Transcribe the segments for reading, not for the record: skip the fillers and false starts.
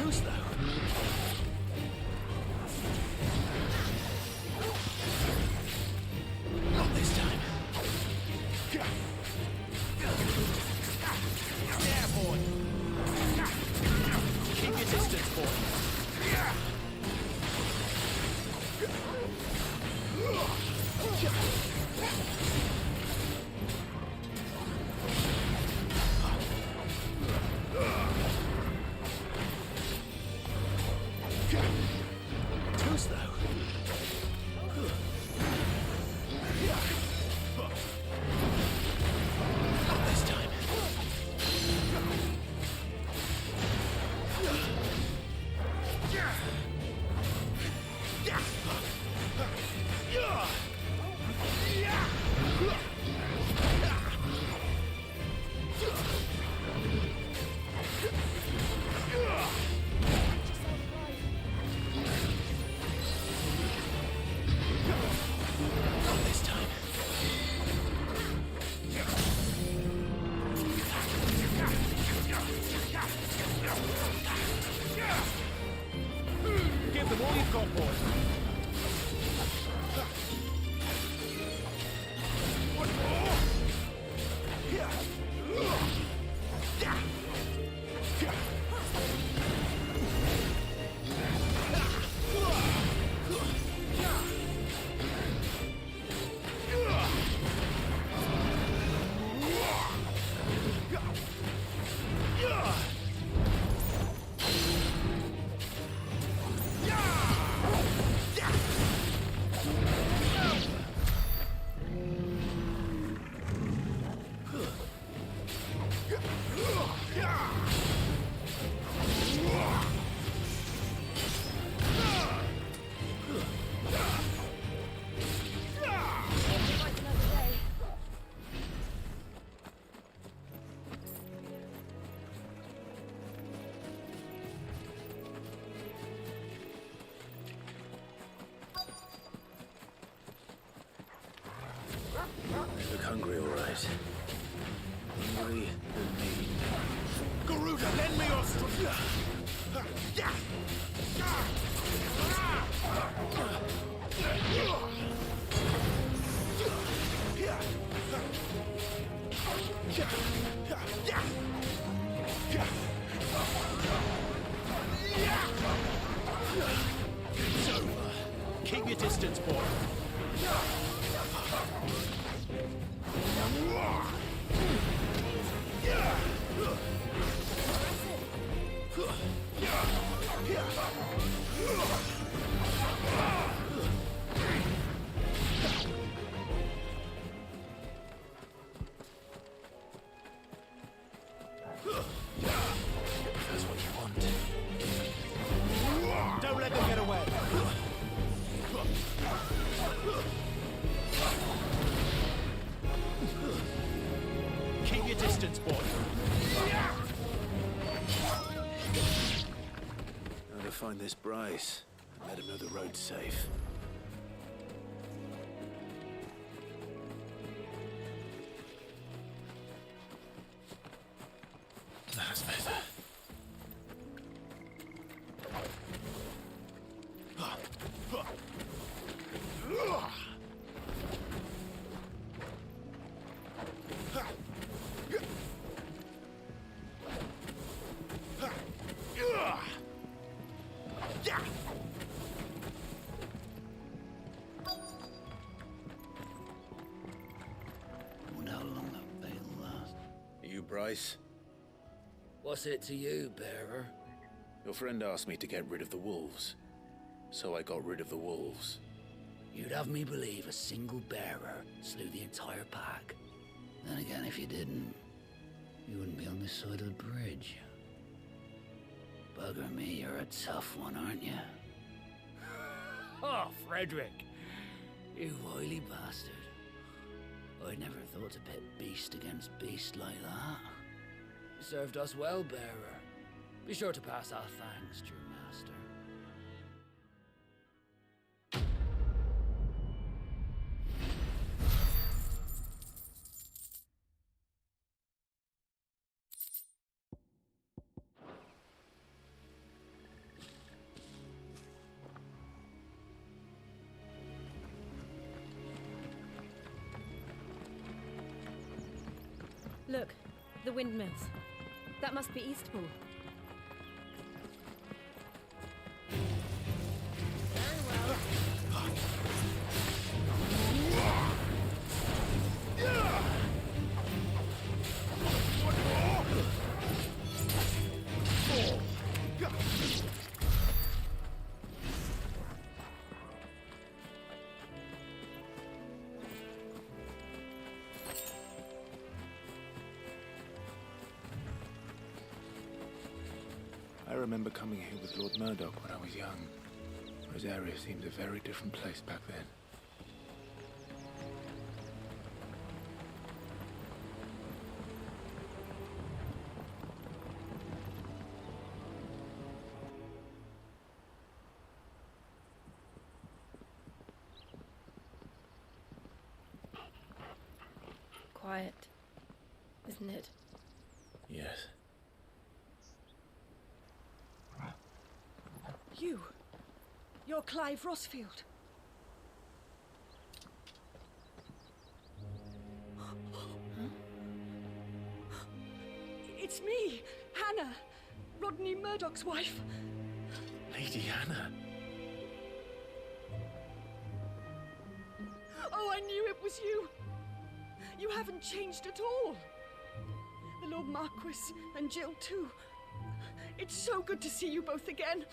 Too slow. Not this time. Yeah, boy. Keep your distance, boy. Too slow. Not this time. Not this time. Give them all you've got, boy. One more. You look hungry, all right. Hungry and me. Garuda, lend me your It's over. Keep your distance, boy. That's what you want. Don't let them get away. Keep your distance, boy. Now to find this Bryce and let him know the road's safe. That's better. Wonder how long that veil lasts. You Bryce? What's it to you, bearer? Your friend asked me to get rid of the wolves, so I got rid of the wolves. You'd have me believe a single bearer slew the entire pack. Then again, if you didn't, you wouldn't be on this side of the bridge. Bugger me, you're a tough one, aren't you? Oh, Frederick! You wily bastard. I'd never thought to pit beast against beast like that. You served us well, bearer. Be sure to pass our thanks to your master. Look, the windmills. That must be Eastpool. Very well. I remember coming here with Lord Murdoch when I was young. Rosaria seemed a very different place back then. Quiet, isn't it? Yes. You're Clive Rossfield. It's me, Hannah, Rodney Murdoch's wife. Lady Hannah. Oh, I knew it was you. You haven't changed at all. The Lord Marquis and Jill too. It's so good to see you both again.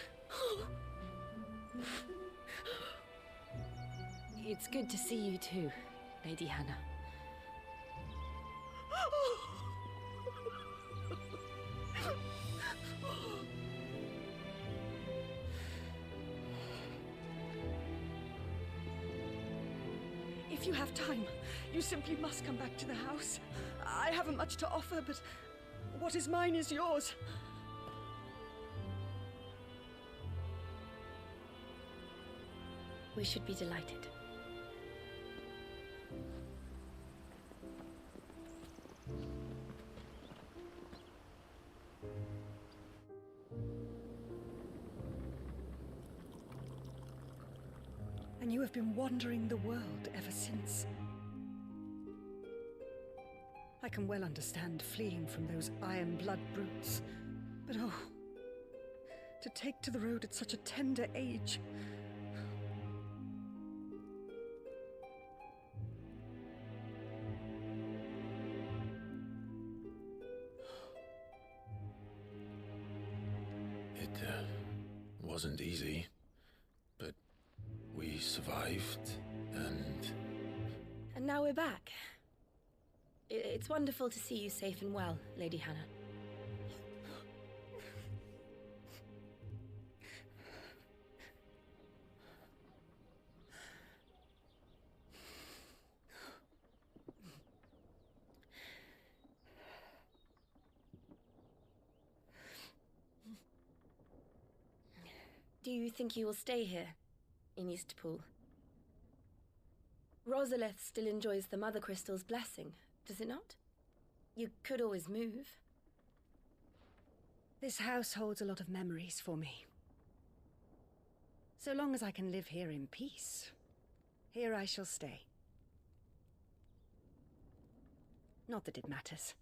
It's good to see you too, Lady Hannah. If you have time, you simply must come back to the house. I haven't much to offer, but what is mine is yours. We should be delighted. And you have been wandering the world ever since. I can well understand fleeing from those iron blood brutes, but oh, to take to the road at such a tender age. It wasn't easy, but we survived, and... And now we're back. It's wonderful to see you safe and well, Lady Hannah. Do you think you will stay here, in Eastpool? Rosalith still enjoys the Mother Crystal's blessing, does it not? You could always move. This house holds a lot of memories for me. So long as I can live here in peace, here I shall stay. Not that it matters.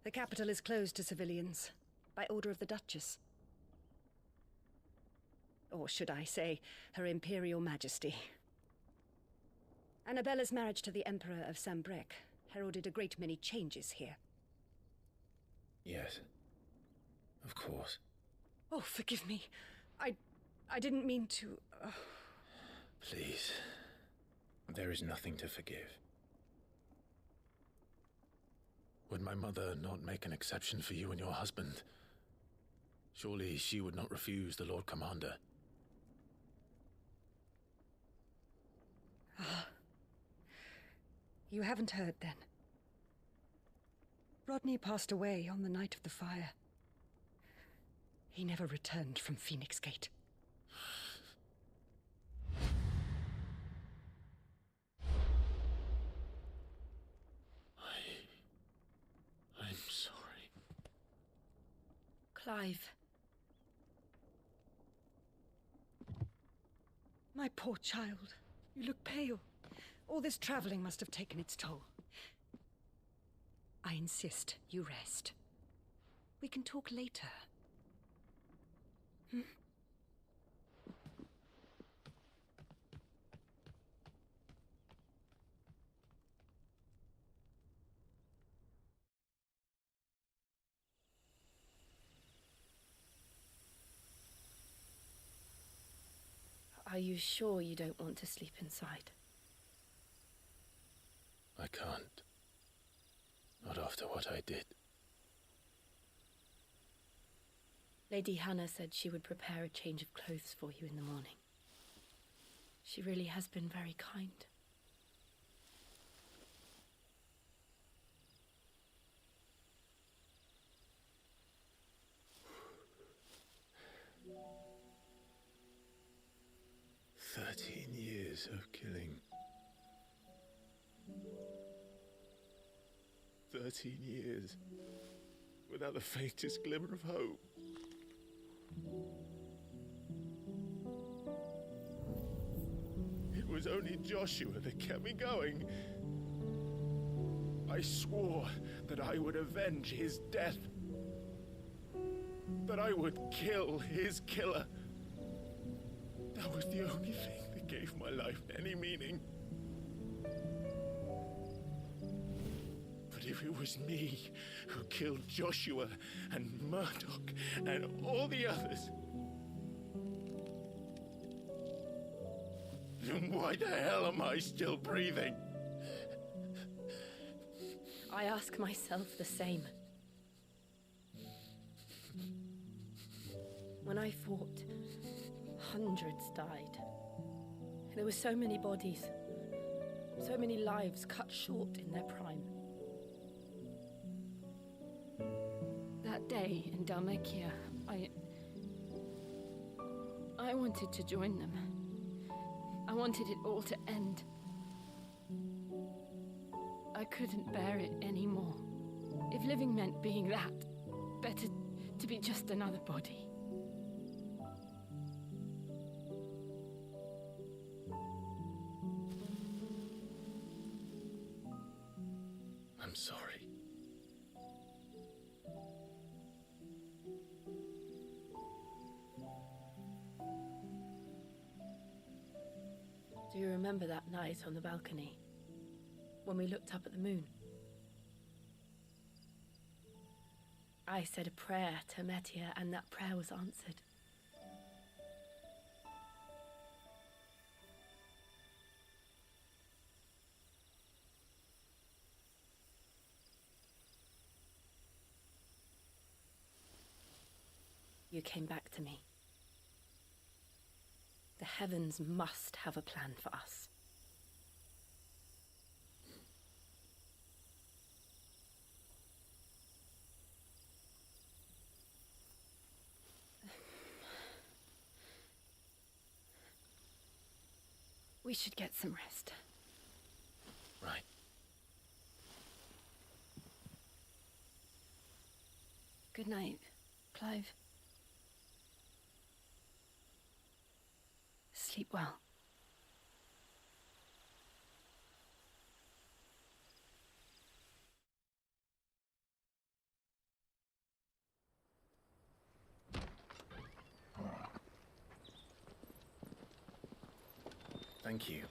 The capital is closed to civilians, by order of the Duchess. Or should I say, Her Imperial Majesty. Annabella's marriage to the Emperor of Sambrec heralded a great many changes here. Yes. Of course. Oh, forgive me. I didn't mean to... Please. There is nothing to forgive. Would my mother not make an exception for you and your husband? Surely she would not refuse the Lord Commander. You haven't heard, then. Rodney passed away on the night of the fire. He never returned from Phoenix Gate. I'm sorry. Clive. My poor child. You look pale. All this traveling must have taken its toll. I insist you rest. We can talk later. Are you sure you don't want to sleep inside? I can't. Not after what I did. Lady Hannah said she would prepare a change of clothes for you in the morning. She really has been very kind. Years of killing. 13 years without the faintest glimmer of hope. It was only Joshua that kept me going. I swore that I would avenge his death. That I would kill his killer. That was the only thing that gave my life any meaning. But if it was me who killed Joshua and Murdoch and all the others, then why the hell am I still breathing? I ask myself the same. When I fought, hundreds died. There were so many bodies, so many lives cut short in their prime. That day in Dalmekia, I wanted to join them. I wanted it all to end. I couldn't bear it anymore. If living meant being that, better to be just another body. I'm sorry. Do you remember that night on the balcony, when we looked up at the moon? I said a prayer to Metia, and that prayer was answered. You came back to me. The heavens must have a plan for us. We should get some rest. Right. Good night, Clive. Sleep well. Thank you,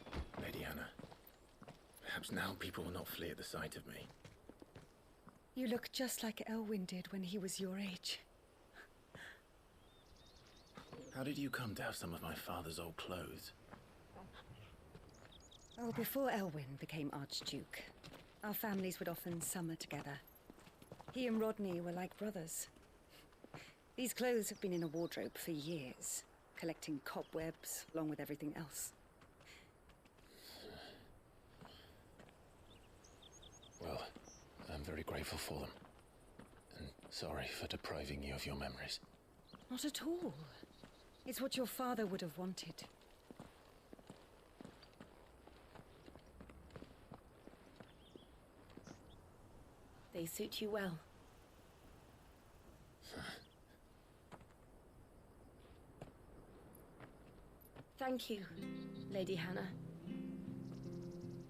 Lady Hannah. Perhaps now people will not flee at the sight of me. You look just like Elwyn did when he was your age. How did you come to have some of my father's old clothes? Oh, before Elwyn became Archduke, our families would often summer together. He and Rodney were like brothers. These clothes have been in a wardrobe for years, collecting cobwebs along with everything else. Well, I'm very grateful for them. And sorry for depriving you of your memories. Not at all. It's what your father would have wanted. They suit you well. Thank you, Lady Hannah.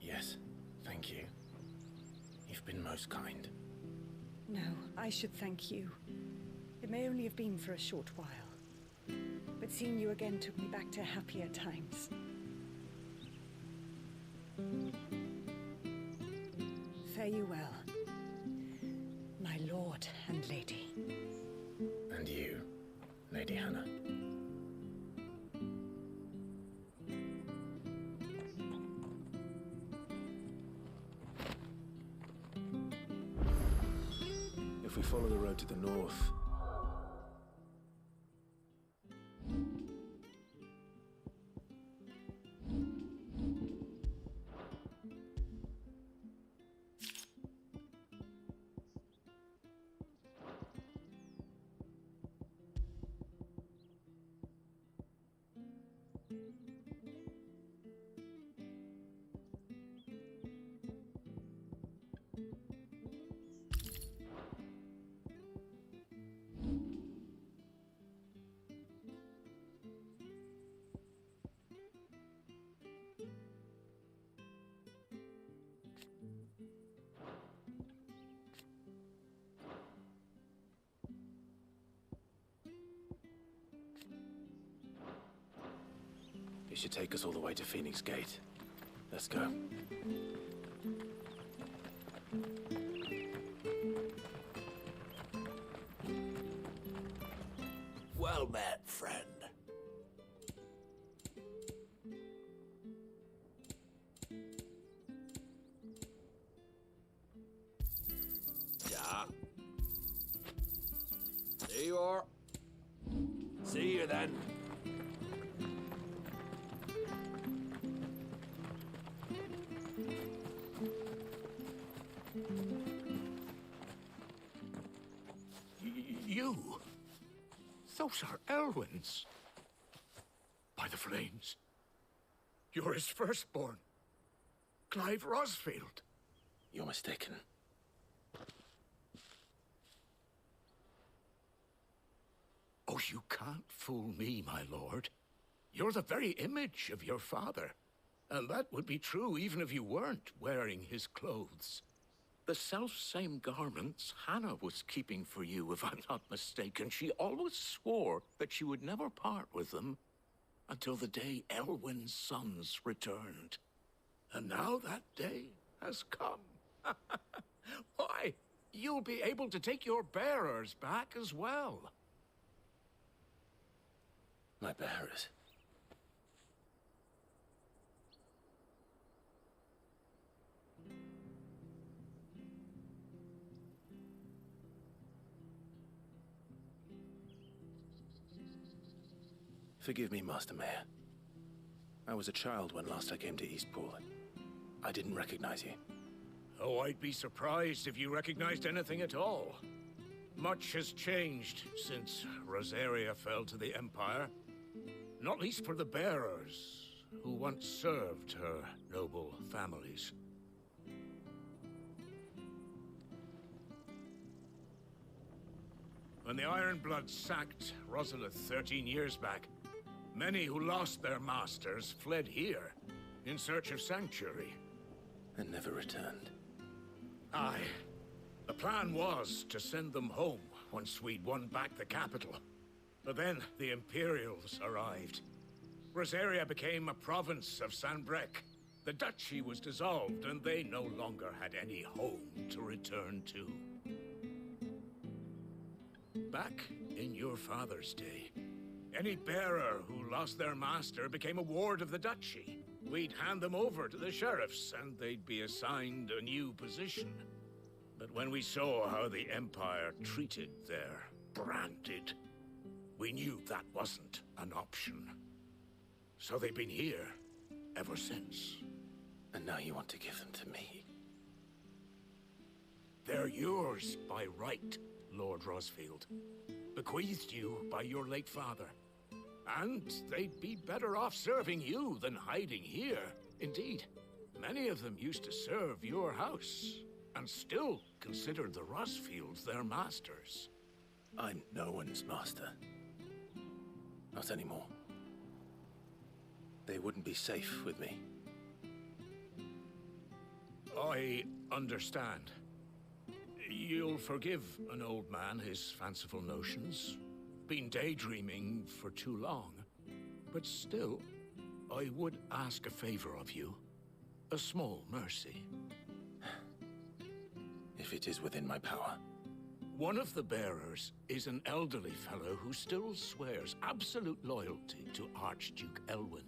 Yes, thank you. You've been most kind. No, I should thank you. It may only have been for a short while, but seeing you again took me back to happier times. Fare you well, my lord and lady. And you, Lady Hannah. If we follow the road to the north... It should take us all the way to Phoenix Gate. Let's go. Well met, friend. Yeah. There you are. See you then. You? Those are Elwyn's. By the flames. You're his firstborn. Clive Rosfield. You're mistaken. Oh, you can't fool me, my lord. You're the very image of your father. And that would be true even if you weren't wearing his clothes. The self-same garments Hannah was keeping for you, if I'm not mistaken. She always swore that she would never part with them until the day Elwyn's sons returned. And now that day has come. Why, you'll be able to take your bearers back as well. My bearers. Forgive me, Master Mayor. I was a child when last I came to Eastpool. I didn't recognize you. Oh, I'd be surprised if you recognized anything at all. Much has changed since Rosaria fell to the Empire. Not least for the bearers, who once served her noble families. When the Ironbloods sacked Rosalith 13 years back, many who lost their masters fled here in search of sanctuary. And never returned. Aye. The plan was to send them home once we'd won back the capital. But then the Imperials arrived. Rosaria became a province of Sanbreque. The duchy was dissolved, and they no longer had any home to return to. Back in your father's day, any bearer who lost their master became a ward of the duchy. We'd hand them over to the sheriffs, and they'd be assigned a new position. But when we saw how the Empire treated their branded, we knew that wasn't an option. So they've been here ever since. And now you want to give them to me? They're yours by right, Lord Rosfield. Bequeathed you by your late father. And they'd be better off serving you than hiding here. Indeed, many of them used to serve your house, and still considered the Rosfields their masters. I'm no one's master. Not anymore. They wouldn't be safe with me. I understand. You'll forgive an old man his fanciful notions. Been daydreaming for too long. But still, I would ask a favor of you. A small mercy. If it is within my power. One of the bearers is an elderly fellow who still swears absolute loyalty to Archduke Elwyn.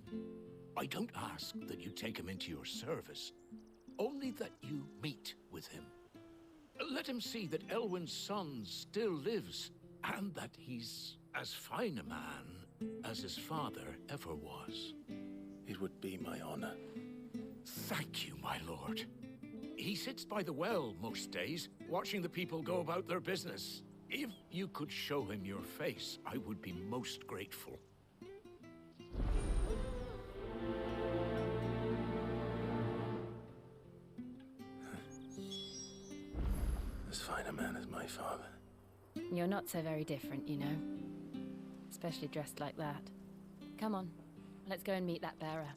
I don't ask that you take him into your service, only that you meet with him. Let him see that Elwyn's son still lives, and that he's as fine a man as his father ever was. It would be my honor. Thank you, my lord. He sits by the well most days, watching the people go about their business. If you could show him your face, I would be most grateful. As fine a man as my father. You're not so very different, you know. Especially dressed like that. Come on, let's go and meet that bearer.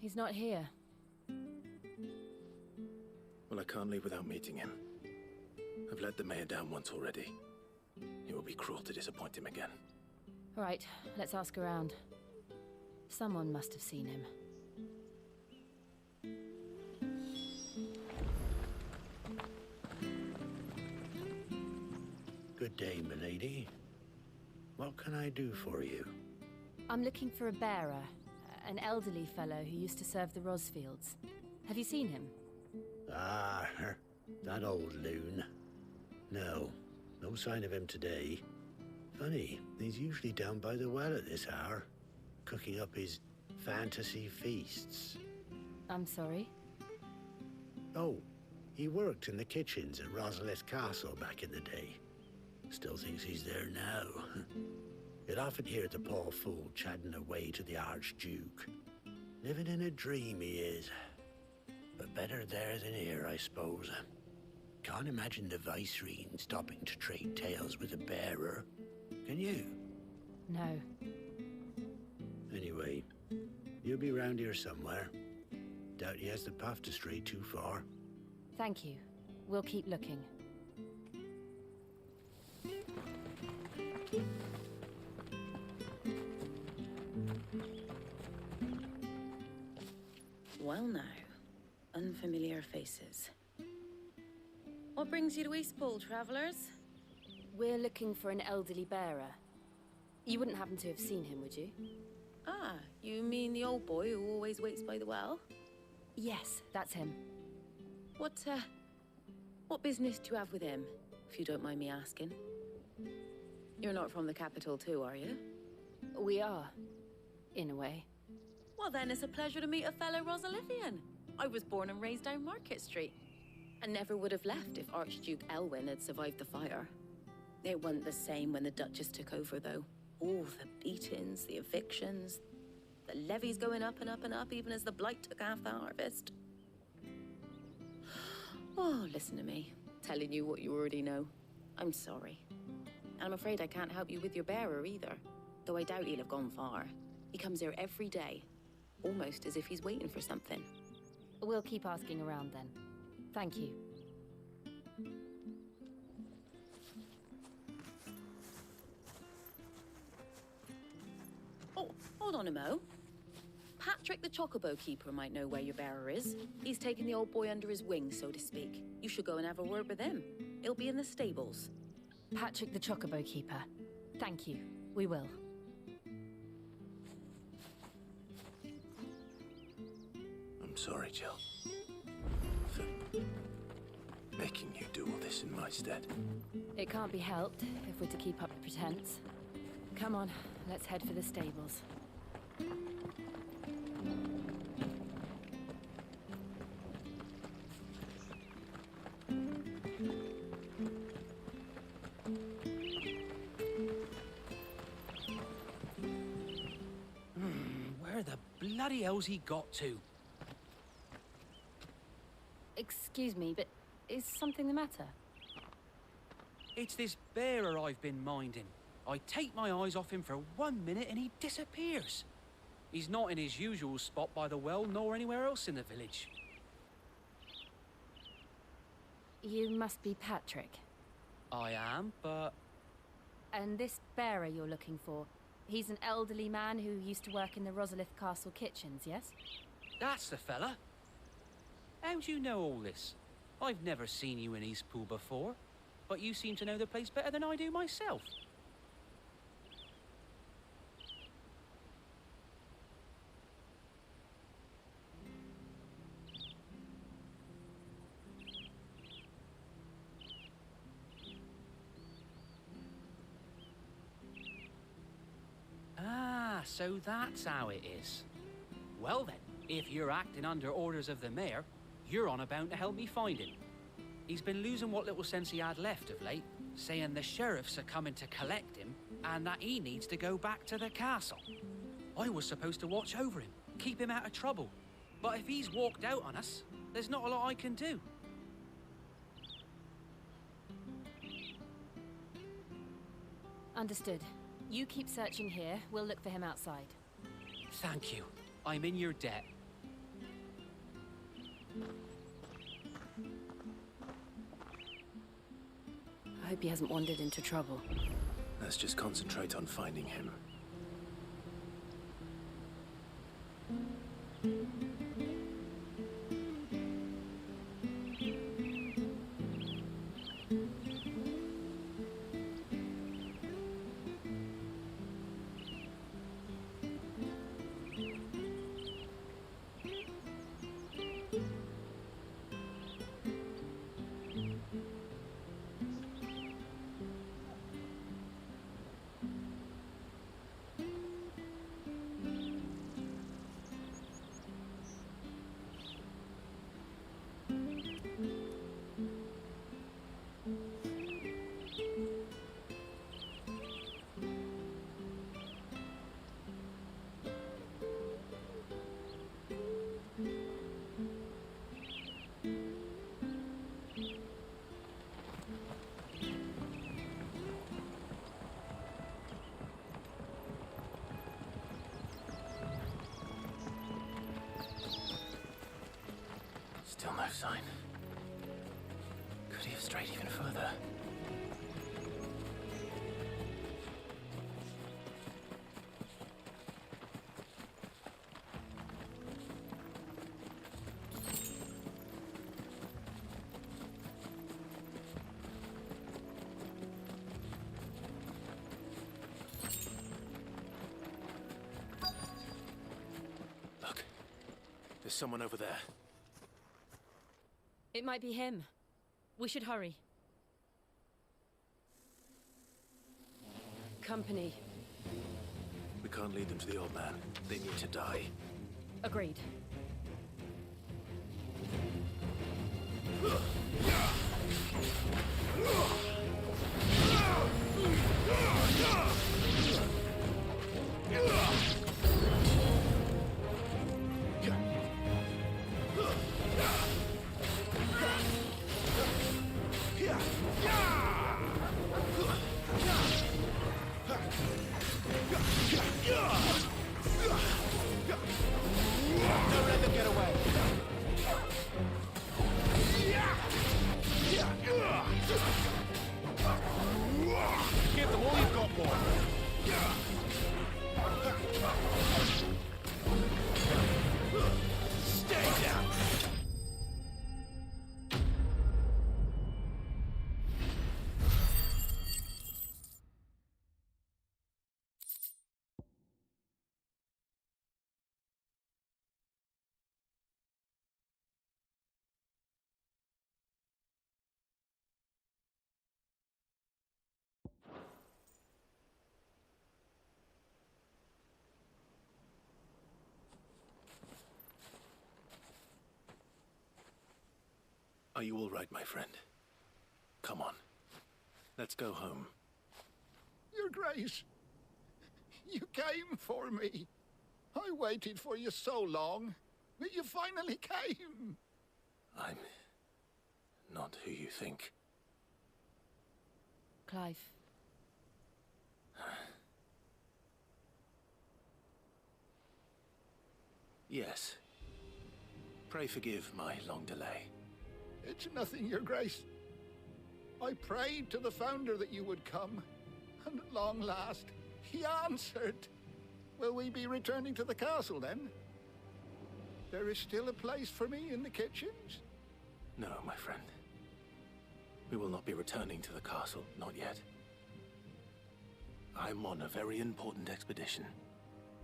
He's not here. Well, I can't leave without meeting him. I've let the mayor down once already. It would be cruel to disappoint him again. All right, let's ask around. Someone must have seen him. Good day, milady. What can I do for you? I'm looking for a bearer, an elderly fellow who used to serve the Rosfields. Have you seen him? Ah, That old loon. No, no sign of him today. Funny, he's usually down by the well at this hour, cooking up his fantasy feasts. I'm sorry? Oh, he worked in the kitchens at Rosalith Castle back in the day. Still thinks he's there now. You'd often hear the poor fool chatting away to the Archduke. Living in a dream he is. But better there than here, I suppose. Can't imagine the Viceroy stopping to trade tales with a bearer. Can you? No. Anyway, you'll be round here somewhere. Doubt he has the path to stray too far. Thank you. We'll keep looking. Well now, unfamiliar faces. What brings you to Eastpool, travelers? We're looking for an elderly bearer. You wouldn't happen to have seen him, would you? Ah, you mean the old boy who always waits by the well? Yes, that's him. What business do you have with him, if you don't mind me asking? You're not from the capital too, are you? We are, in a way. Well then, it's a pleasure to meet a fellow Rosalithian. I was born and raised down Market Street, and never would have left if Archduke Elwyn had survived the fire. It wasn't the same when the Duchess took over, though. All the beatings, the evictions, the levies going up and up and up, even as the blight took half the harvest. Oh, listen to me, telling you what you already know. I'm sorry. And I'm afraid I can't help you with your bearer either, though I doubt he'll have gone far. He comes here every day, almost as if he's waiting for something. We'll keep asking around then. Thank you. Oh, hold on a mo. Patrick the Chocobo Keeper might know where your bearer is. He's taken the old boy under his wing, so to speak. You should go and have a word with him. He'll be in the stables. Patrick the Chocobo Keeper. Thank you. We will. I'm sorry, Jill. For making you do all this in my stead. It can't be helped if we're to keep up the pretense. Come on, let's head for the stables. Where the bloody hell's he got to? Excuse me, but is something the matter? It's this bearer I've been minding. I take my eyes off him for 1 minute and he disappears. He's not in his usual spot by the well, nor anywhere else in the village. You must be Patrick. I am, but... And this bearer you're looking for, he's an elderly man who used to work in the Rosalith Castle kitchens, yes? That's the fella. How do you know all this? I've never seen you in Eastpool before, but you seem to know the place better than I do myself. Ah, so that's how it is. Well then, if you're acting under orders of the mayor, you're on about to help me find him. He's been losing what little sense he had left of late, saying the sheriffs are coming to collect him and that he needs to go back to the castle. I was supposed to watch over him, keep him out of trouble. But if he's walked out on us, there's not a lot I can do. Understood. You keep searching here, we'll look for him outside. Thank you. I'm in your debt. I hope he hasn't wandered into trouble. Let's just concentrate on finding him. sign. Could he have strayed even further? Look, there's someone over there. It might be him. We should hurry. Company. We can't lead them to the old man. They need to die. Agreed. Don't let them get away. Give them all you've got, boy. Stay down. Are you all right, my friend? Come on. Let's go home. Your Grace, you came for me. I waited for you so long, but you finally came. I'm not who you think. Clive. Yes. Pray forgive my long delay. It's nothing, Your Grace. I prayed to the Founder that you would come, and at long last, he answered. Will we be returning to the castle, then? There is still a place for me in the kitchens? No, my friend. We will not be returning to the castle, not yet. I'm on a very important expedition.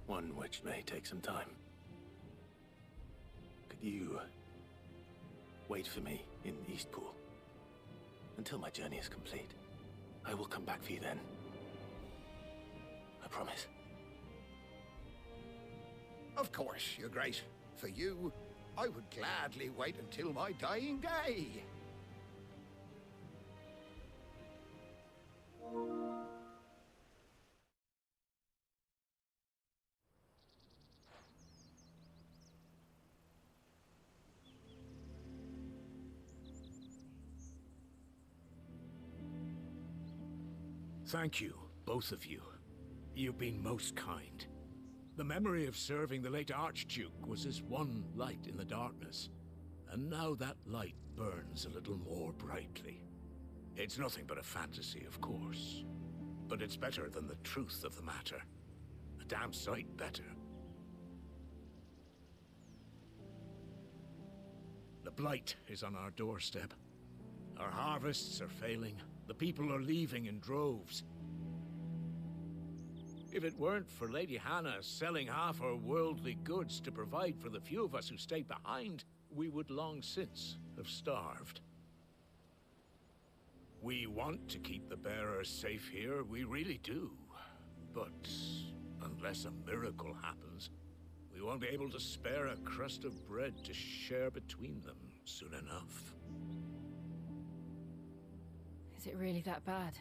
One which may take some time. Could you wait for me in Eastpool until my journey is complete? I will come back for you then. I promise. Of course, Your Grace. For you, I would gladly wait until my dying day. Thank you, both of you. You've been most kind. The memory of serving the late Archduke was as one light in the darkness, and now that light burns a little more brightly. It's nothing but a fantasy, of course, but it's better than the truth of the matter. A damn sight better. The Blight is on our doorstep. Our harvests are failing. The people are leaving in droves. If it weren't for Lady Hannah selling half her worldly goods to provide for the few of us who stayed behind, we would long since have starved. We want to keep the bearers safe here, we really do. But unless a miracle happens, we won't be able to spare a crust of bread to share between them soon enough. Is it really that bad?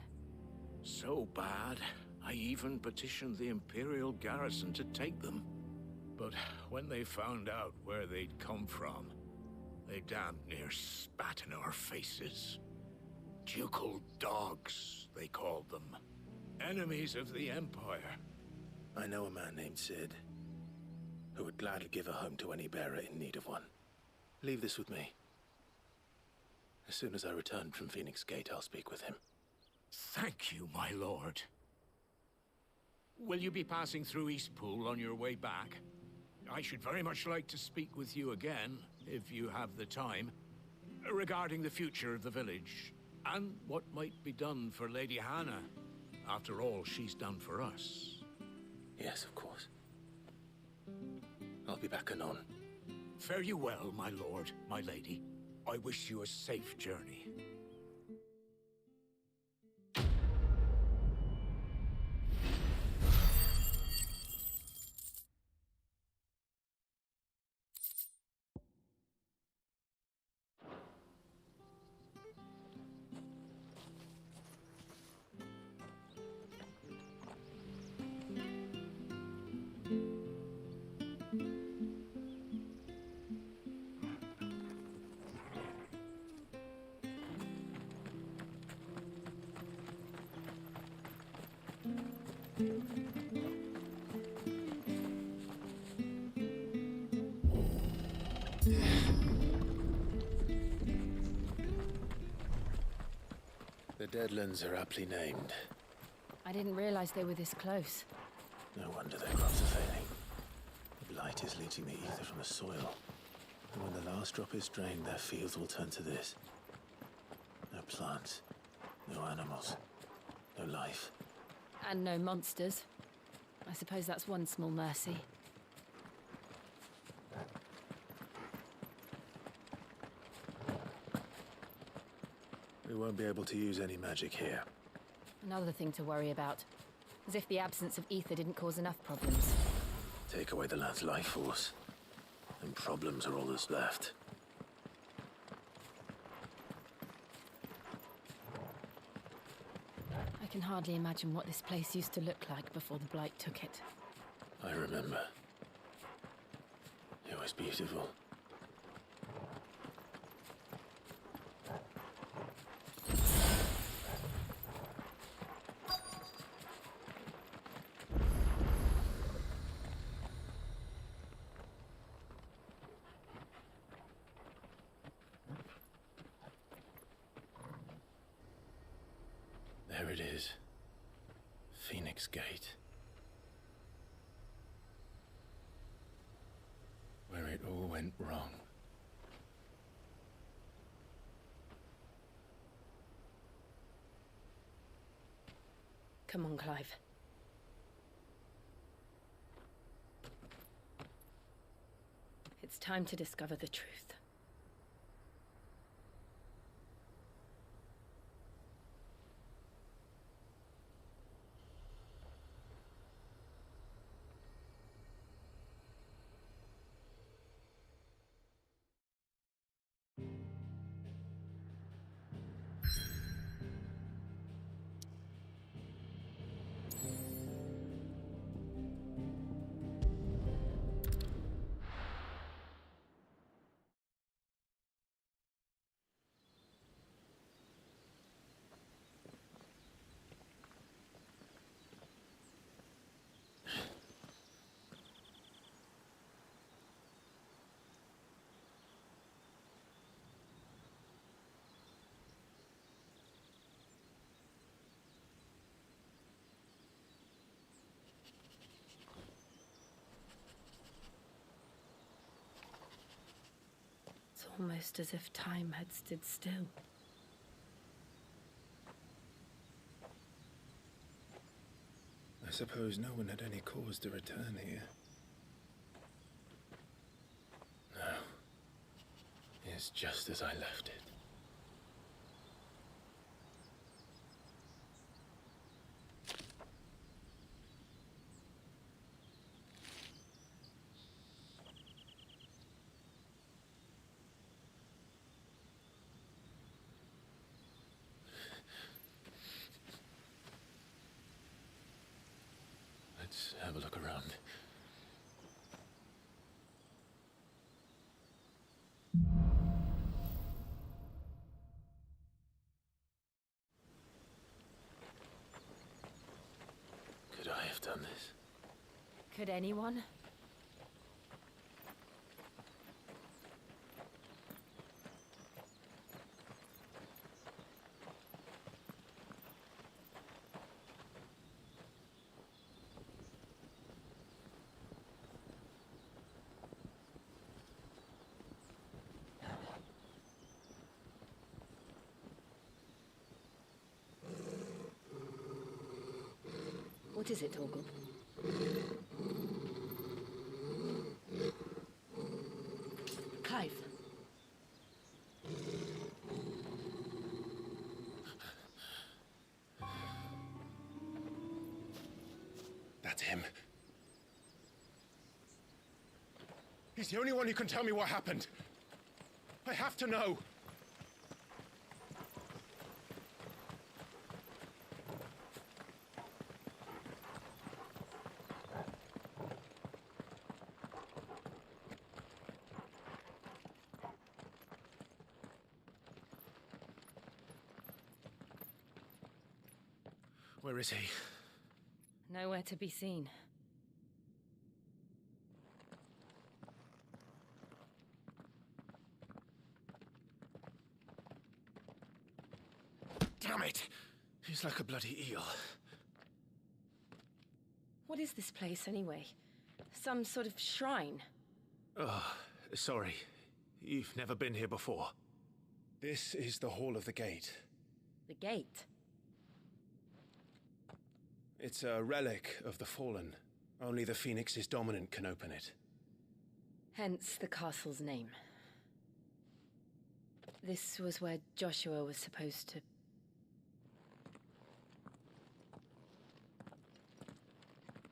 So bad, I even petitioned the Imperial garrison to take them. But when they found out where they'd come from, they damn near spat in our faces. Ducal dogs, they called them. Enemies of the Empire. I know a man named Sid, who would gladly give a home to any bearer in need of one. Leave this with me. As soon as I return from Phoenix Gate, I'll speak with him. Thank you, my lord. Will you be passing through Eastpool on your way back? I should very much like to speak with you again, if you have the time, regarding the future of the village, and what might be done for Lady Hannah. After all she's done for us. Yes, of course. I'll be back anon. Fare you well, my lord, my lady. I wish you a safe journey. The Deadlands are aptly named. I didn't realize they were this close. No wonder their crops are failing. The blight is leaching the ether from the soil. And when the last drop is drained, their fields will turn to this. No plants, no animals, no life. And no monsters. I suppose that's one small mercy. We won't be able to use any magic here. Another thing to worry about. As if the absence of ether didn't cause enough problems. Take away the land's life force, and problems are all that's left. I can hardly imagine what this place used to look like before the blight took it. I remember. It was beautiful. There it is. Phoenix Gate. Where it all went wrong. Come on, Clive. It's time to discover the truth. It's almost as if time had stood still. I suppose no one had any cause to return here. No. It's just as I left it. Let's have a look around. Could I have done this? Could anyone? What is it, Torgal? Clive. That's him. He's the only one who can tell me what happened. I have to know. Where is he? Nowhere to be seen. Damn it! He's like a bloody eel. What is this place, anyway? Some sort of shrine? Oh, sorry. You've never been here before. This is the Hall of the Gate. The gate? It's a relic of the Fallen. Only the Phoenix's dominant can open it. Hence the castle's name. This was where Joshua was supposed to...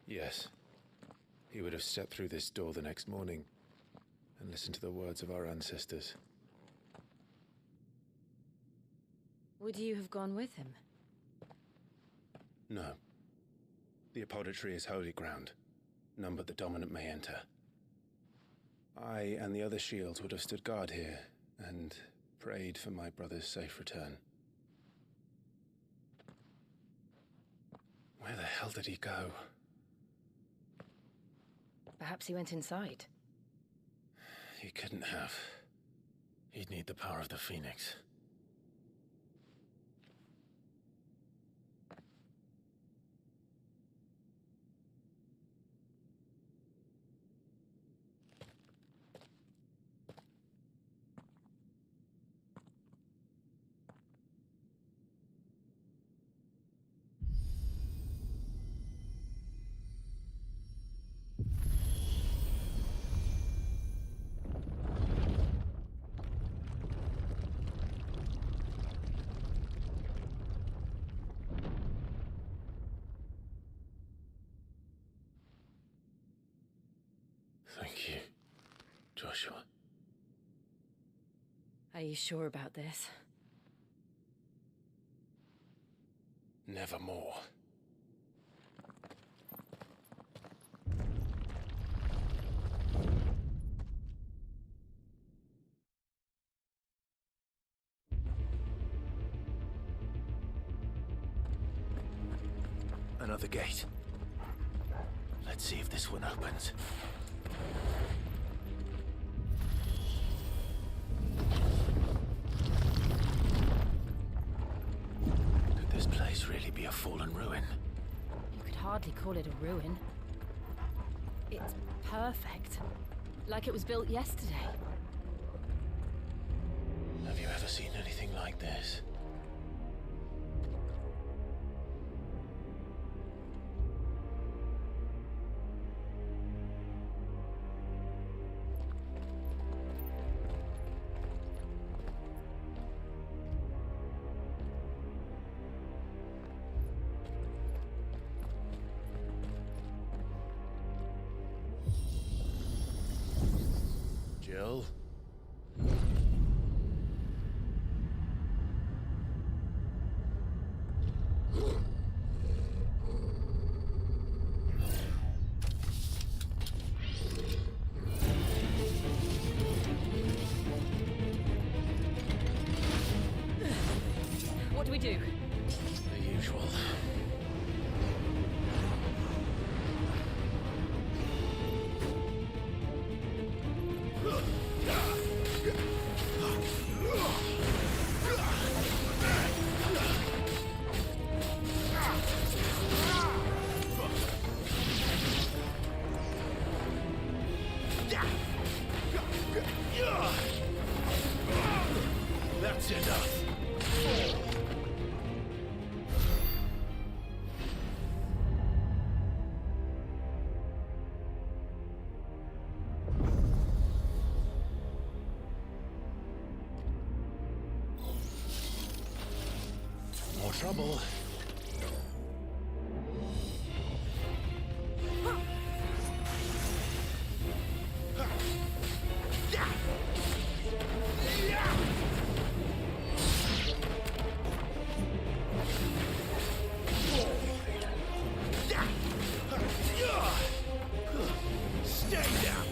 Yes. He would have stepped through this door the next morning and listened to the words of our ancestors. Would you have gone with him? No. The apodatory is holy ground. None but the dominant may enter. I and the other shields would have stood guard here and prayed for my brother's safe return. Where the hell did he go? Perhaps he went inside. He couldn't have. He'd need the power of the Phoenix. Thank you, Joshua. Are you sure about this? Nevermore. Another gate. Let's see if this one opens. Could this place really be a fallen ruin? You could hardly call it a ruin. It's perfect. Like it was built yesterday. Have you ever seen anything like this? Jill? What do we do? The usual. That's enough. trouble. Stay down!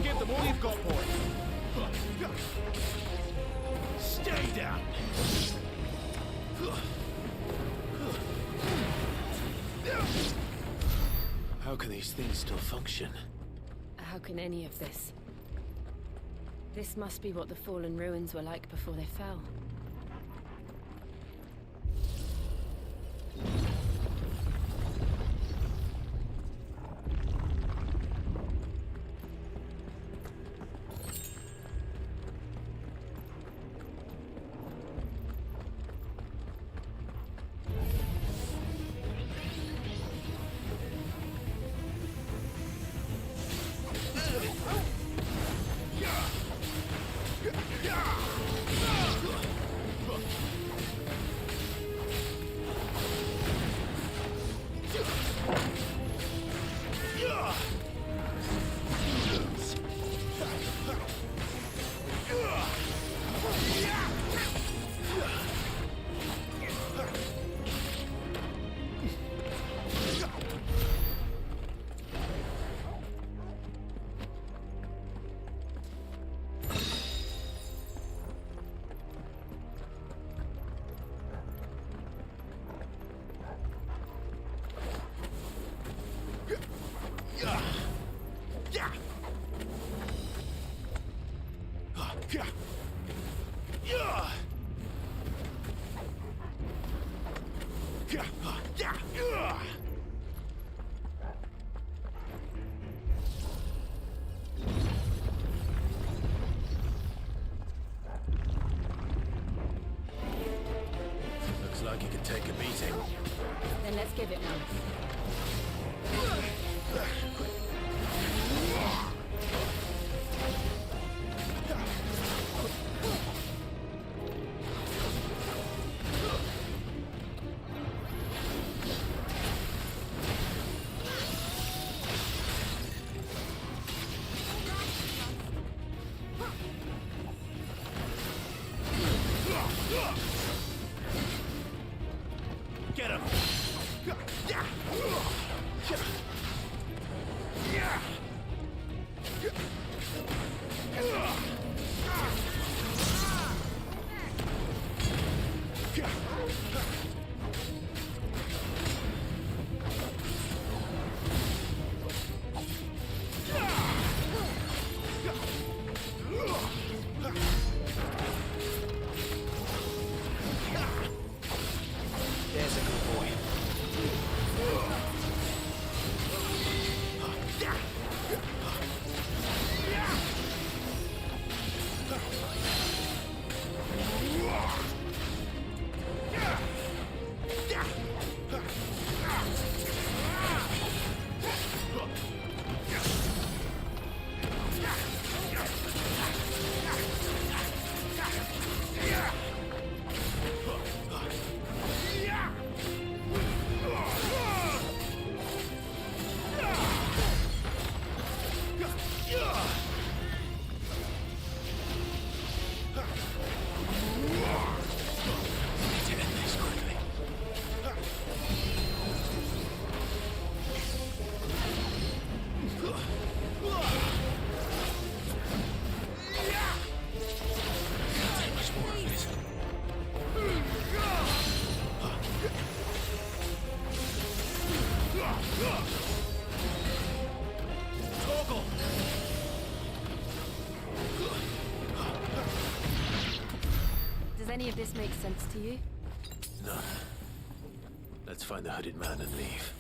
Give them all you've got, boy. Stay down! How can these things still function? How can any of this? This must be what the fallen ruins were like before they fell. Looks like he could take a beating. Then let's give it one. Get him! There's a good boy. Does any of this make sense to you? None. Let's find the hooded man and leave.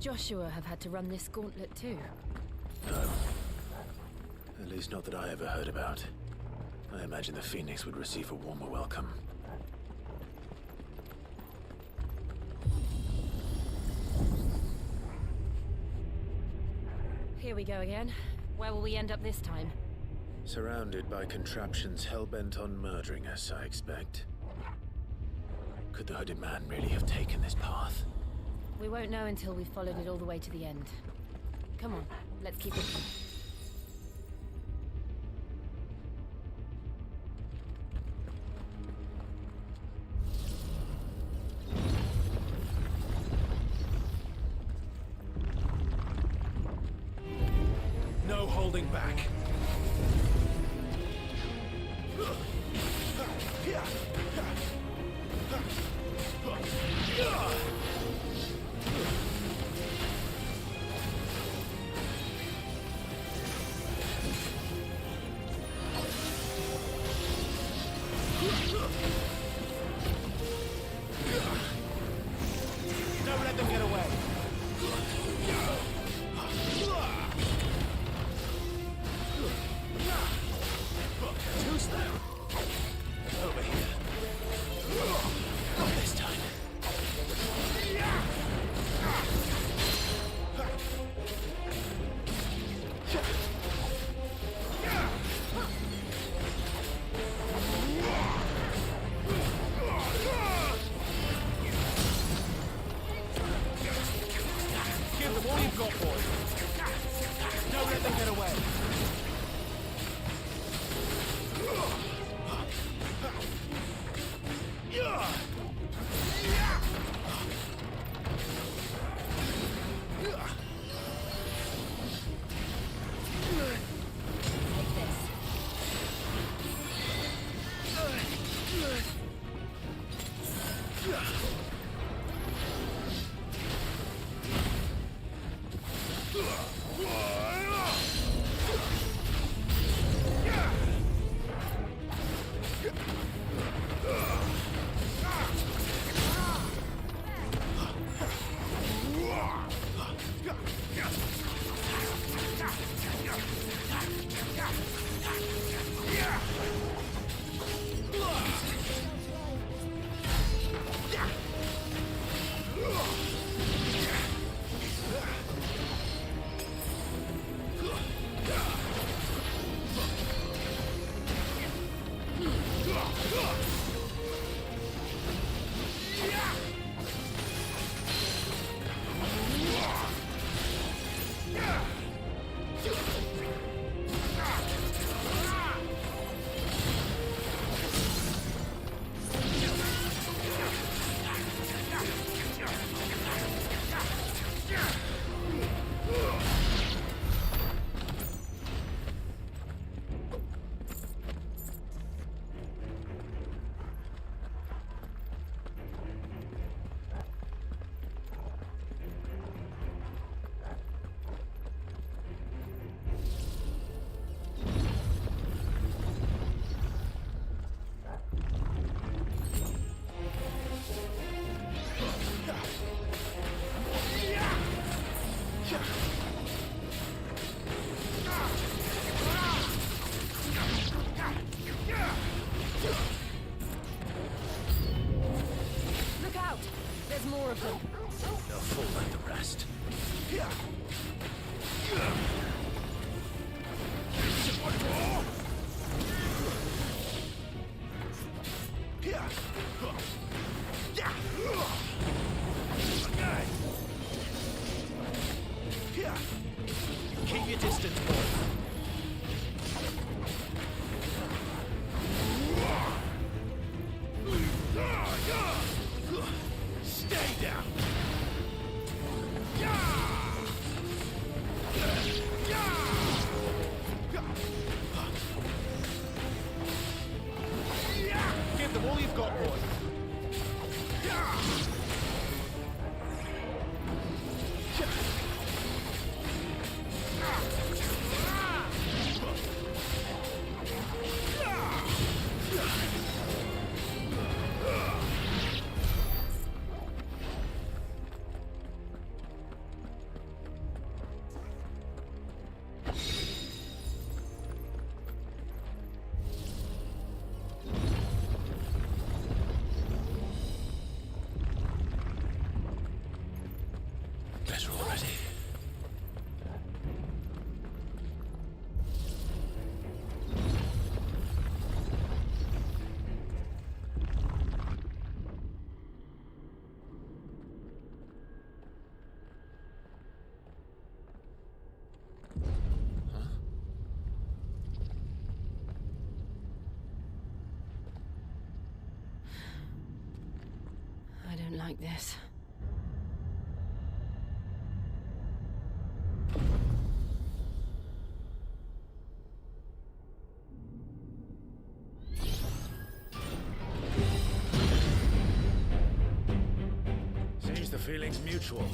Joshua have had to run this gauntlet too? No. At least not that I ever heard about. I imagine the Phoenix would receive a warmer welcome. Here we go again. Where will we end up this time? Surrounded by contraptions hell-bent on murdering us, I expect. Could the hooded man really have taken this path? We won't know until we've followed it all the way to the end. Come on, let's keep it. No holding back. Don't let them get away. Who's there? Over here. Not this time. Give them all you've got, boys. Don't let them get away. Look out! There's more of them. They'll fall like the rest. Keep your distance, boy. Stay down. Give them all you've got, boy. like this. Seems the feeling's mutual.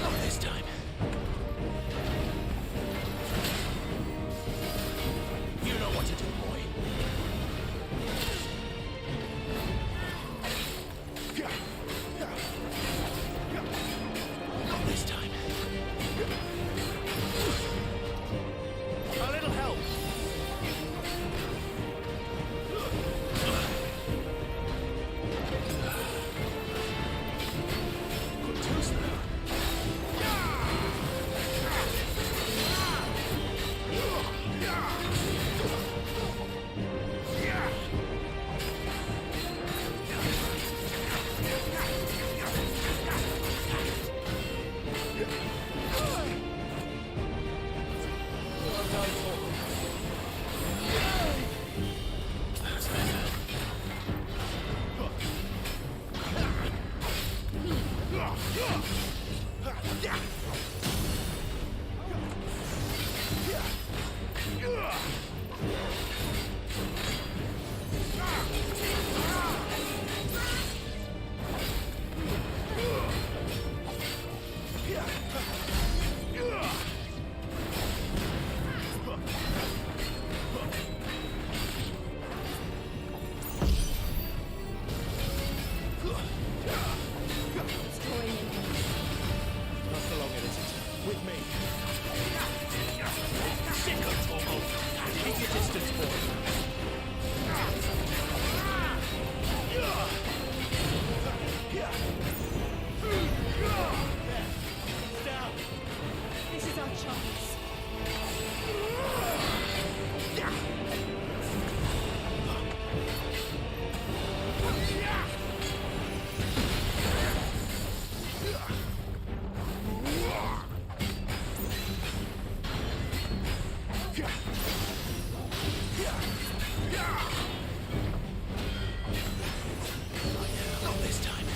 Not this time. You know what to do, boy. Not this time. A little help. Good toast there. That's better. Not for long, it isn't. With me. Sicko, Tormo! Keep your distance, boy. Down! This is our chance. Not this time.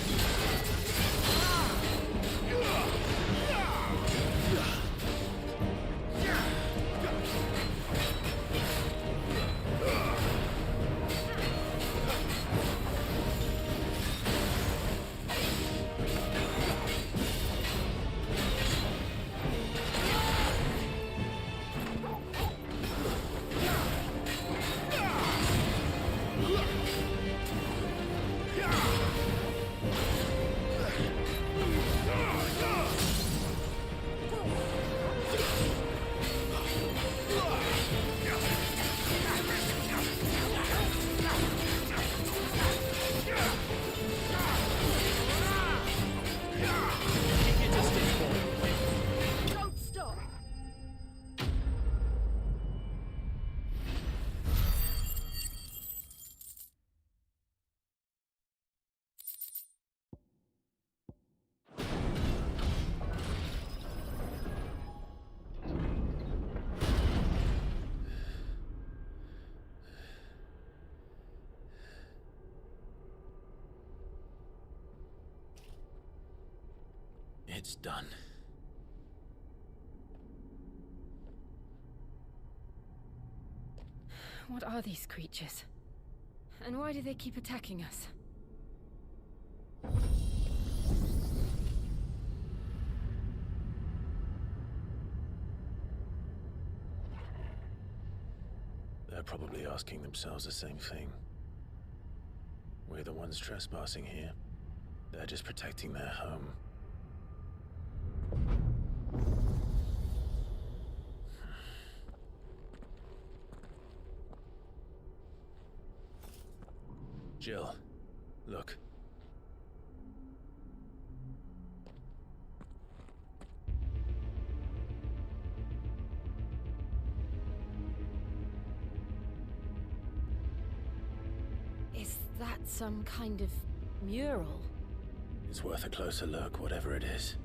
Keep your distance, boy. Don't stop! It's done. What are these creatures? And why do they keep attacking us? They're probably asking themselves the same thing. We're the ones trespassing here. They're just protecting their home. Jill, look. Some kind of mural. It's worth a closer look, whatever it is.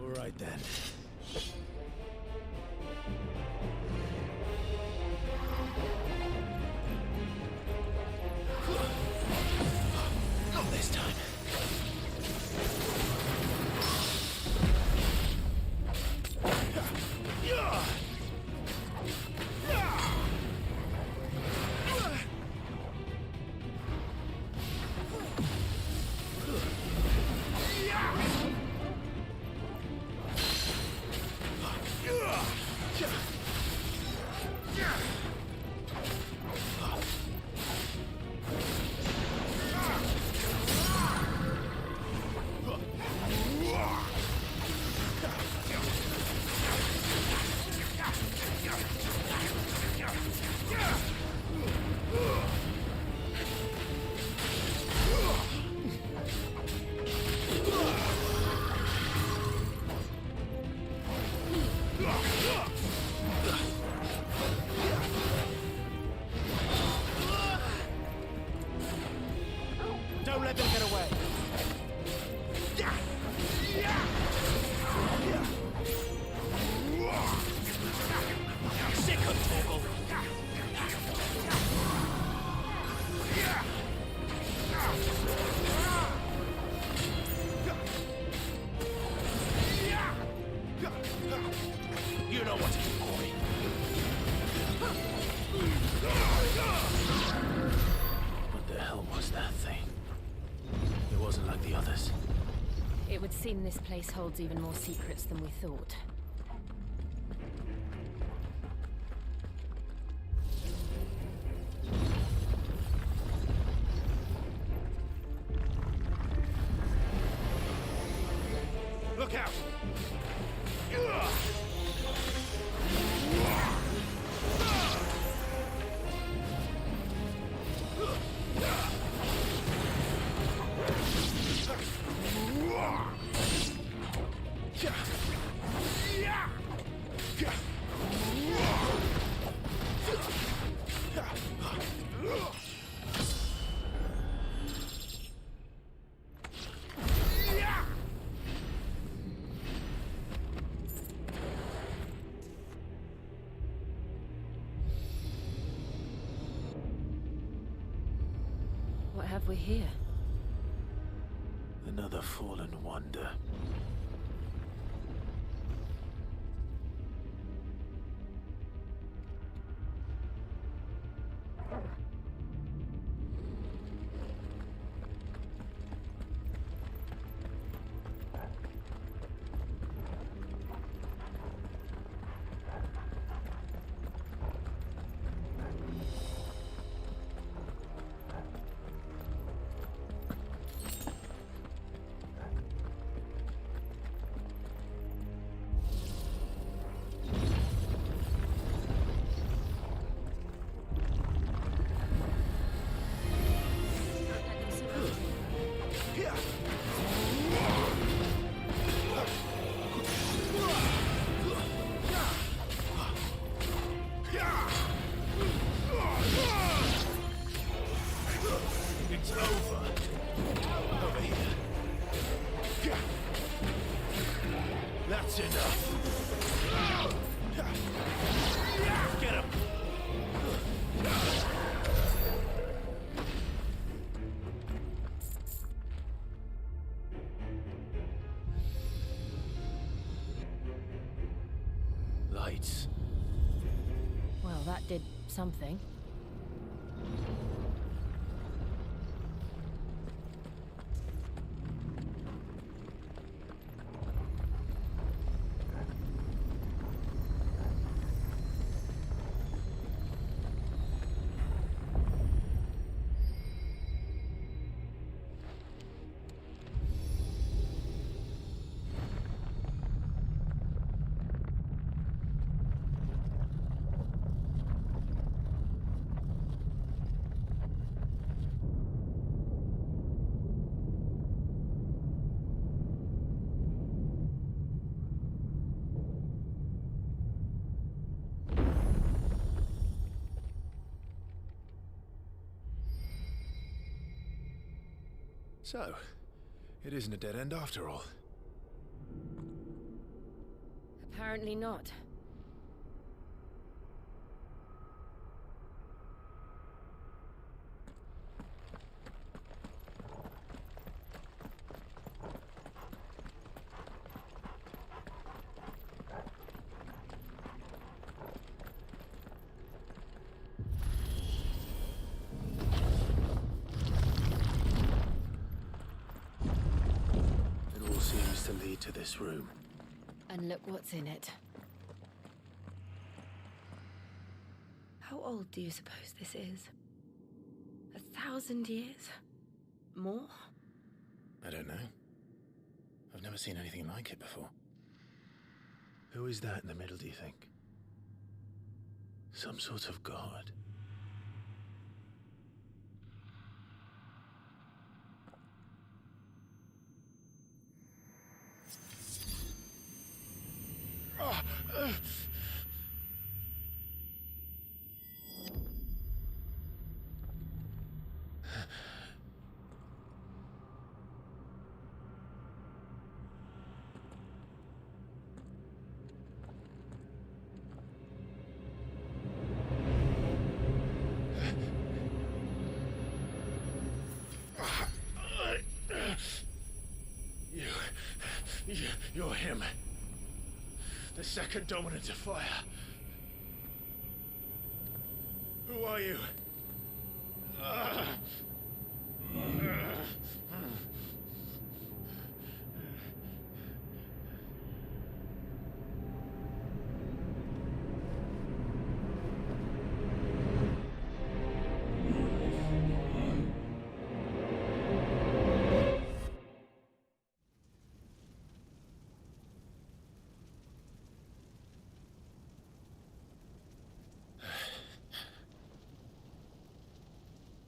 All right then. Not this time. Don't let them get away. Sick of Torgal. You know what to do, boy. What the hell was that thing? It wasn't like the others. It would seem this place holds even more secrets than we thought. Look out! What have we here? Another fallen wonder. lights. Well, that did something. So, it isn't a dead end after all. Apparently not. It all seems to lead to this room. And look what's in it. How old do you suppose this is? 1,000 years? More? I don't know. I've never seen anything like it before. Who is that in the middle, do you think? Some sort of god? You're him. The second dominant of fire. Who are you?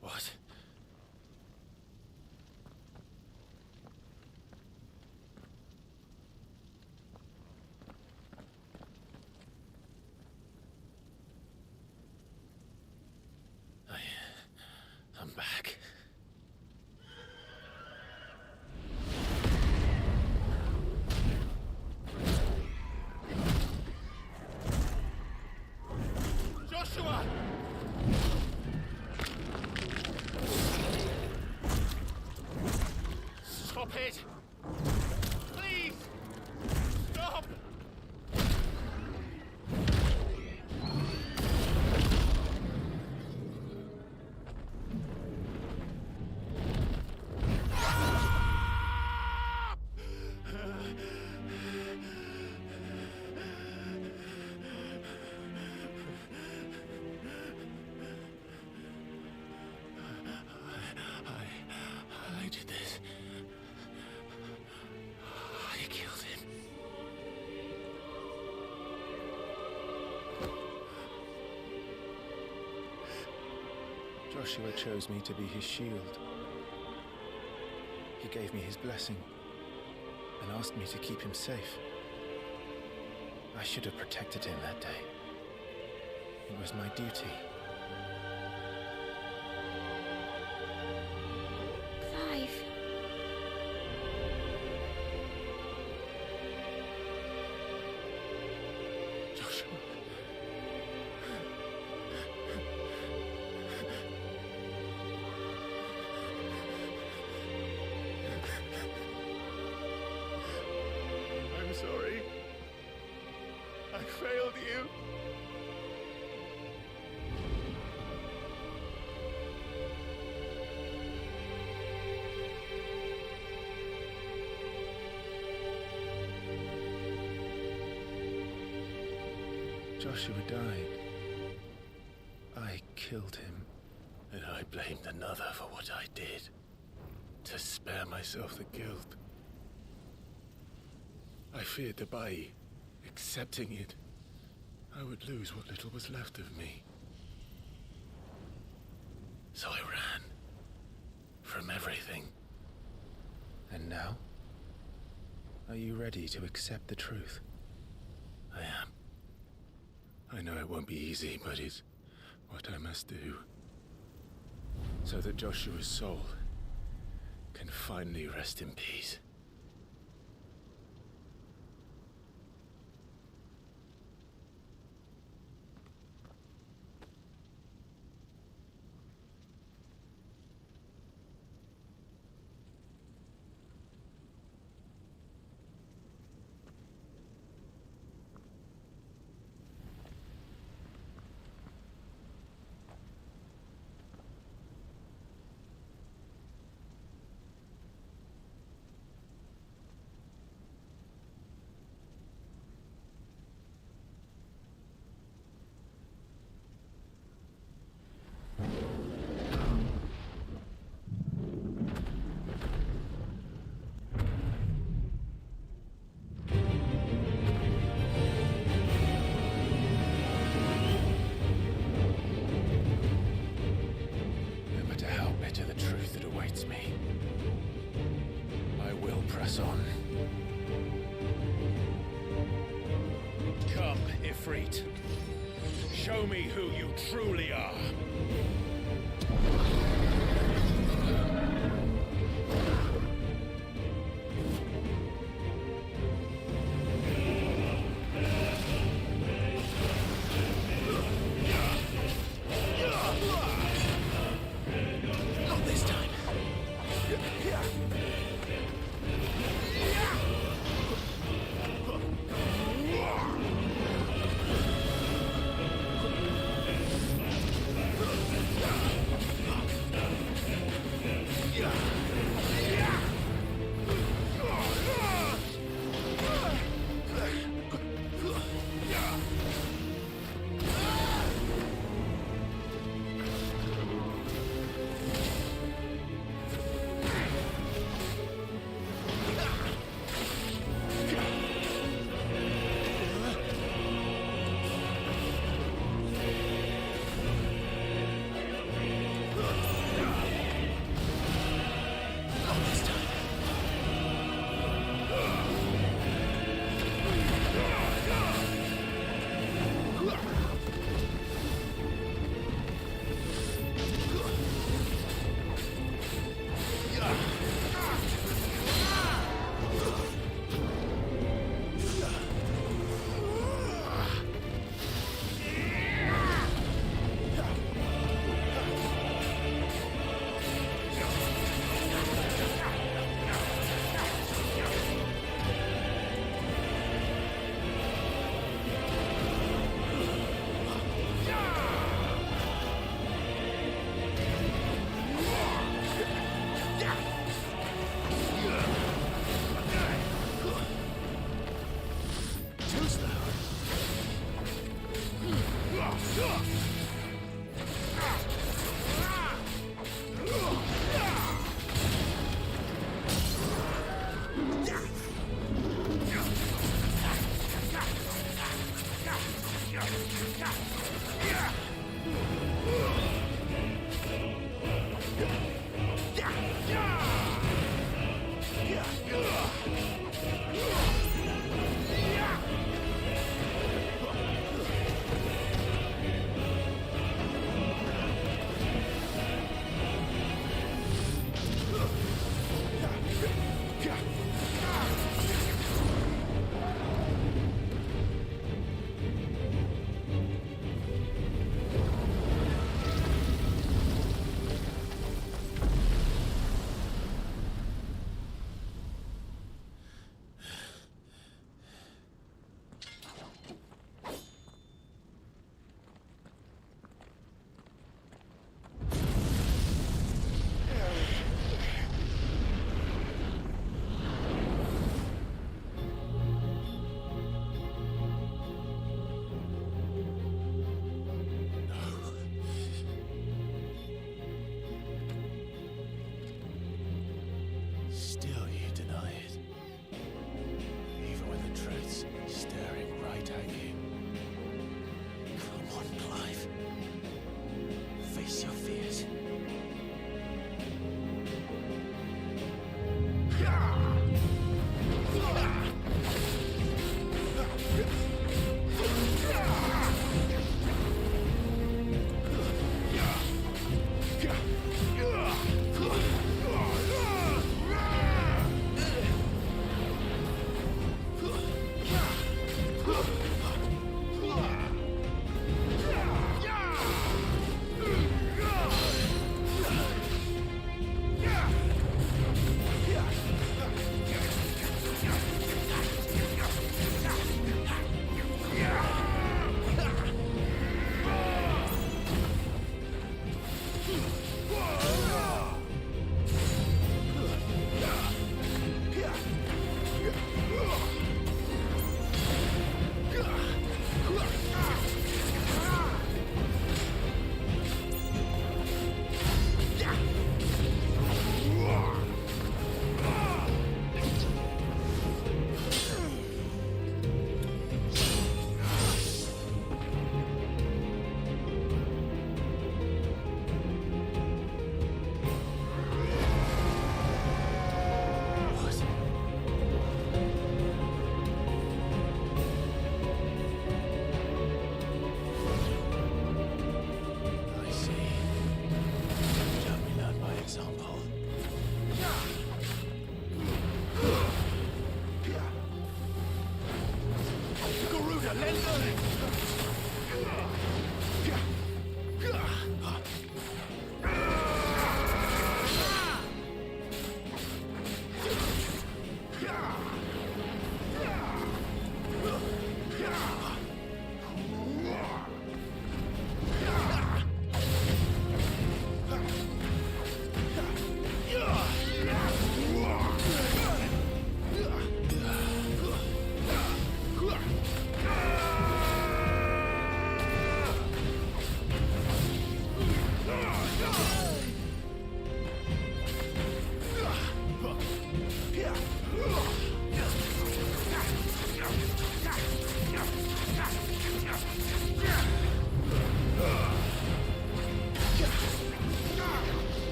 What? I'm back. Joshua! Stop it! Please! Stop! I did this. I killed him. Joshua chose me to be his shield. He gave me his blessing and asked me to keep him safe. I should have protected him that day. It was my duty. Clive. Joshua. I'm sorry. I failed you. Joshua died, I killed him. And I blamed another for what I did, to spare myself the guilt. I feared that by accepting it, I would lose what little was left of me. So I ran from everything. And now? Are you ready to accept the truth? I am. I know it won't be easy, but it's what I must do. So that Joshua's soul can finally rest in peace. Me. I will press on. Come, Ifrit. Show me who you truly are.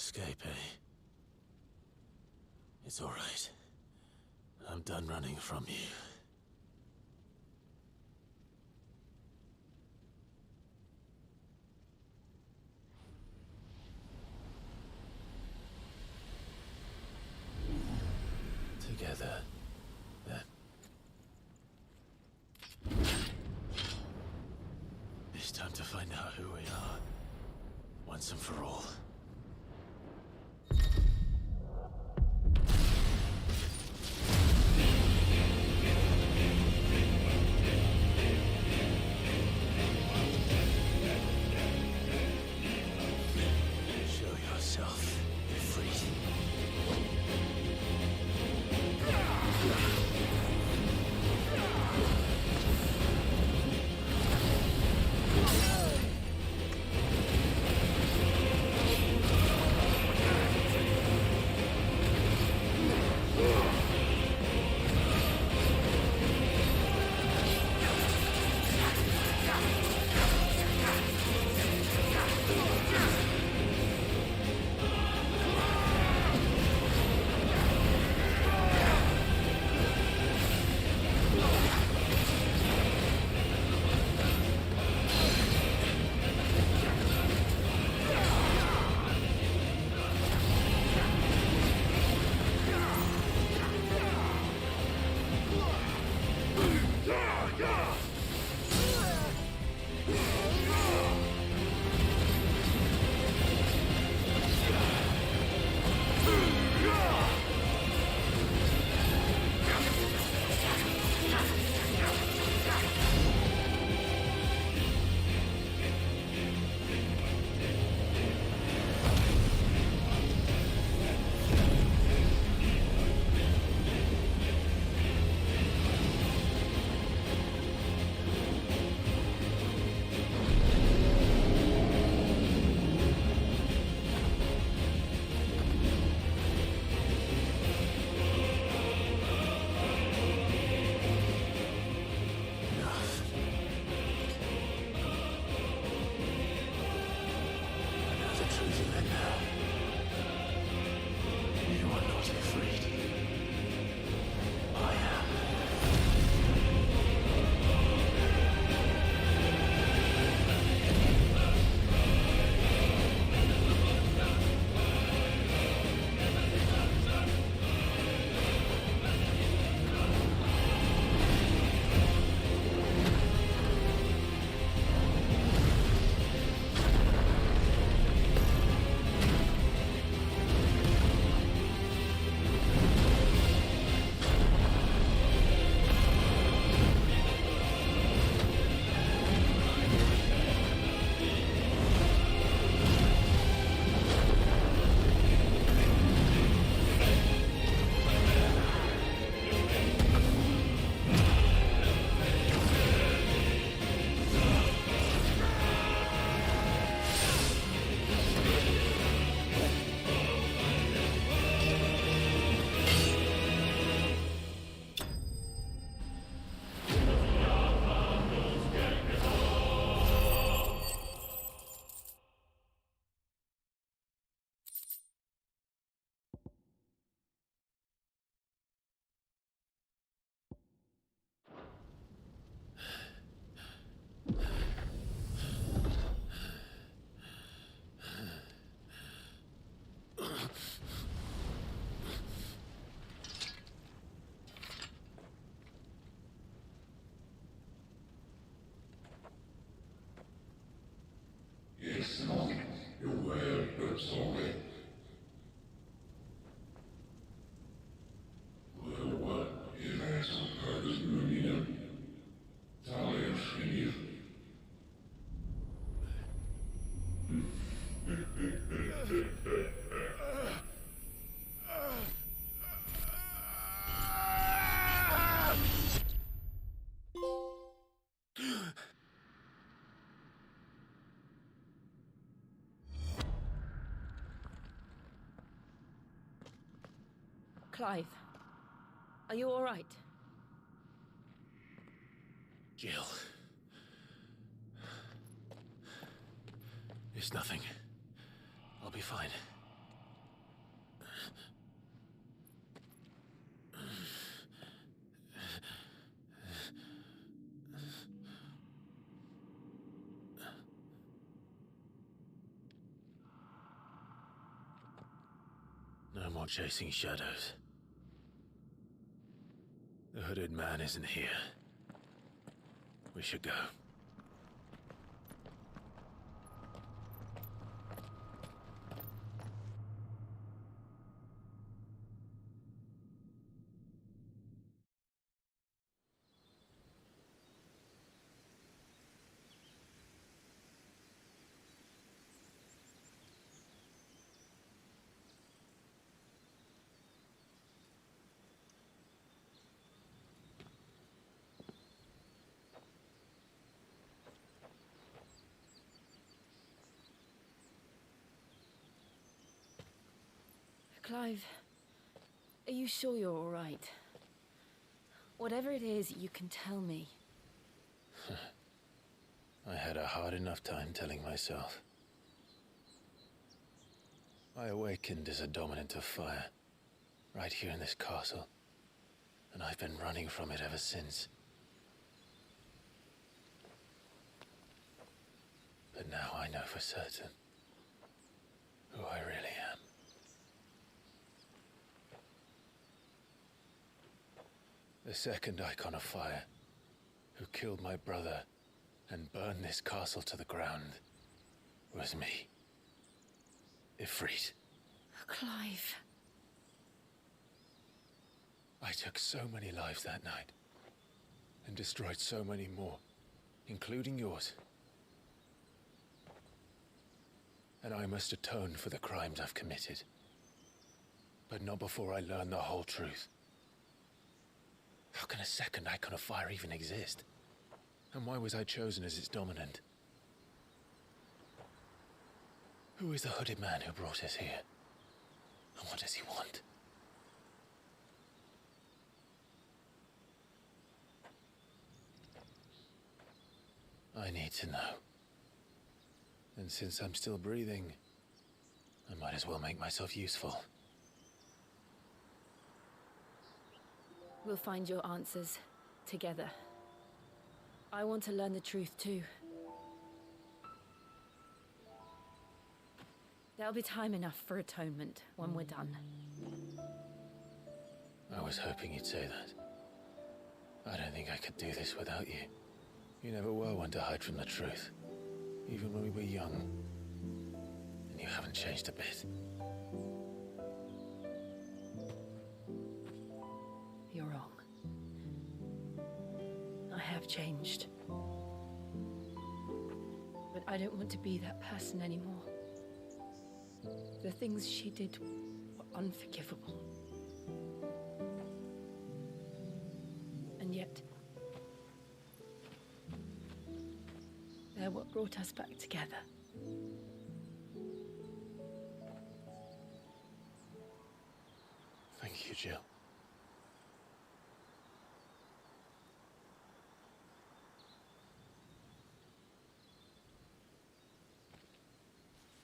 escape, eh? It's all right. I'm done running from you. Together, then. It's time to find out who we are, once and for all. Show yourself, Ifrit. Clive, are you all right? Jill. It's nothing. I'll be fine. No more chasing shadows. The hooded man isn't here. We should go. Clive, are you sure you're all right? Whatever it is, you can tell me. I had a hard enough time telling myself. I awakened as a dominant of fire, right here in this castle, and I've been running from it ever since. But now I know for certain who I really am. The second icon of fire, who killed my brother and burned this castle to the ground, was me. Ifrit. Clive. I took so many lives that night, and destroyed so many more, including yours. And I must atone for the crimes I've committed. But not before I learn the whole truth. How can a second icon of fire even exist? And why was I chosen as its dominant? Who is the hooded man who brought us here? And what does he want? I need to know. And since I'm still breathing, I might as well make myself useful. We'll find your answers together. I want to learn the truth too. There'll be time enough for atonement when we're done. I was hoping you'd say that. I don't think I could do this without you. You never were one to hide from the truth, even when we were young. And you haven't changed a bit. You're wrong. I have changed. But I don't want to be that person anymore. The things she did were unforgivable. And yet, they're what brought us back together. Thank you, Jill.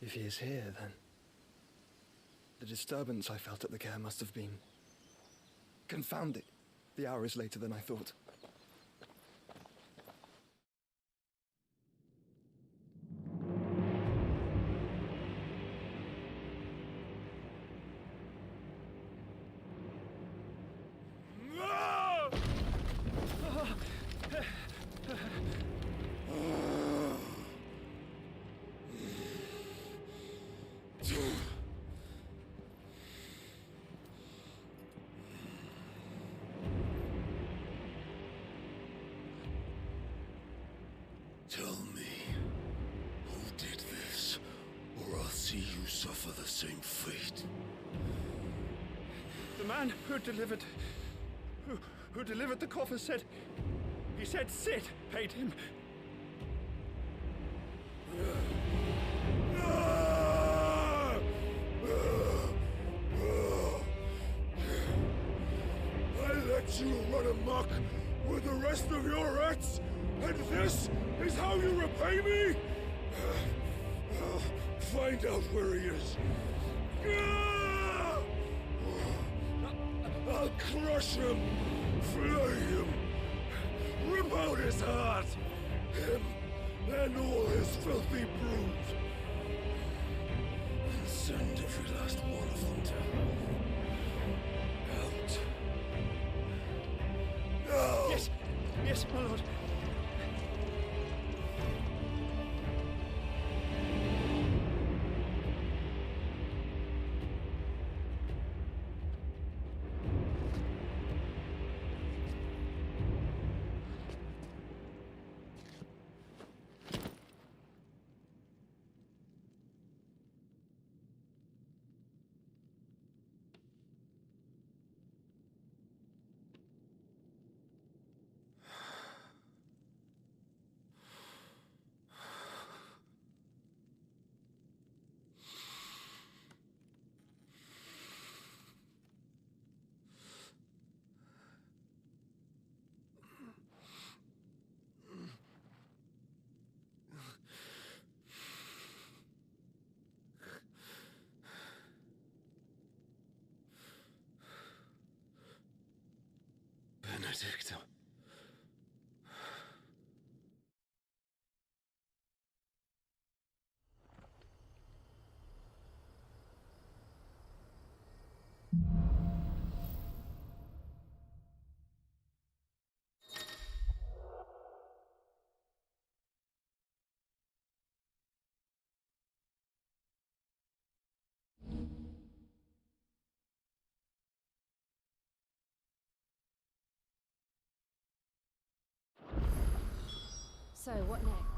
If he is here, then the disturbance I felt at the care must have been confounded. The hour is later than I thought. Tell me, who did this, or I'll see you suffer the same fate. The man who delivered the coffer said, he said Sid paid him. I let you run amok with the rest of your rats, and this is how you repay me? I'll find out where he is. I'll crush him, flay him, rip out his heart, him and all his filthy brood, and send every last one of them to hell. my lord. Benedicto. So, what next?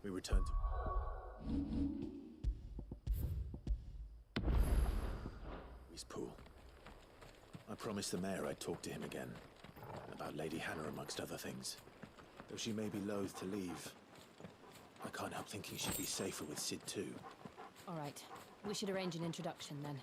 We return to... His pool. I promised the mayor I'd talk to him again. About Lady Hannah, amongst other things. Though she may be loath to leave, I can't help thinking she'd be safer with Sid too. All right. We should arrange an introduction then.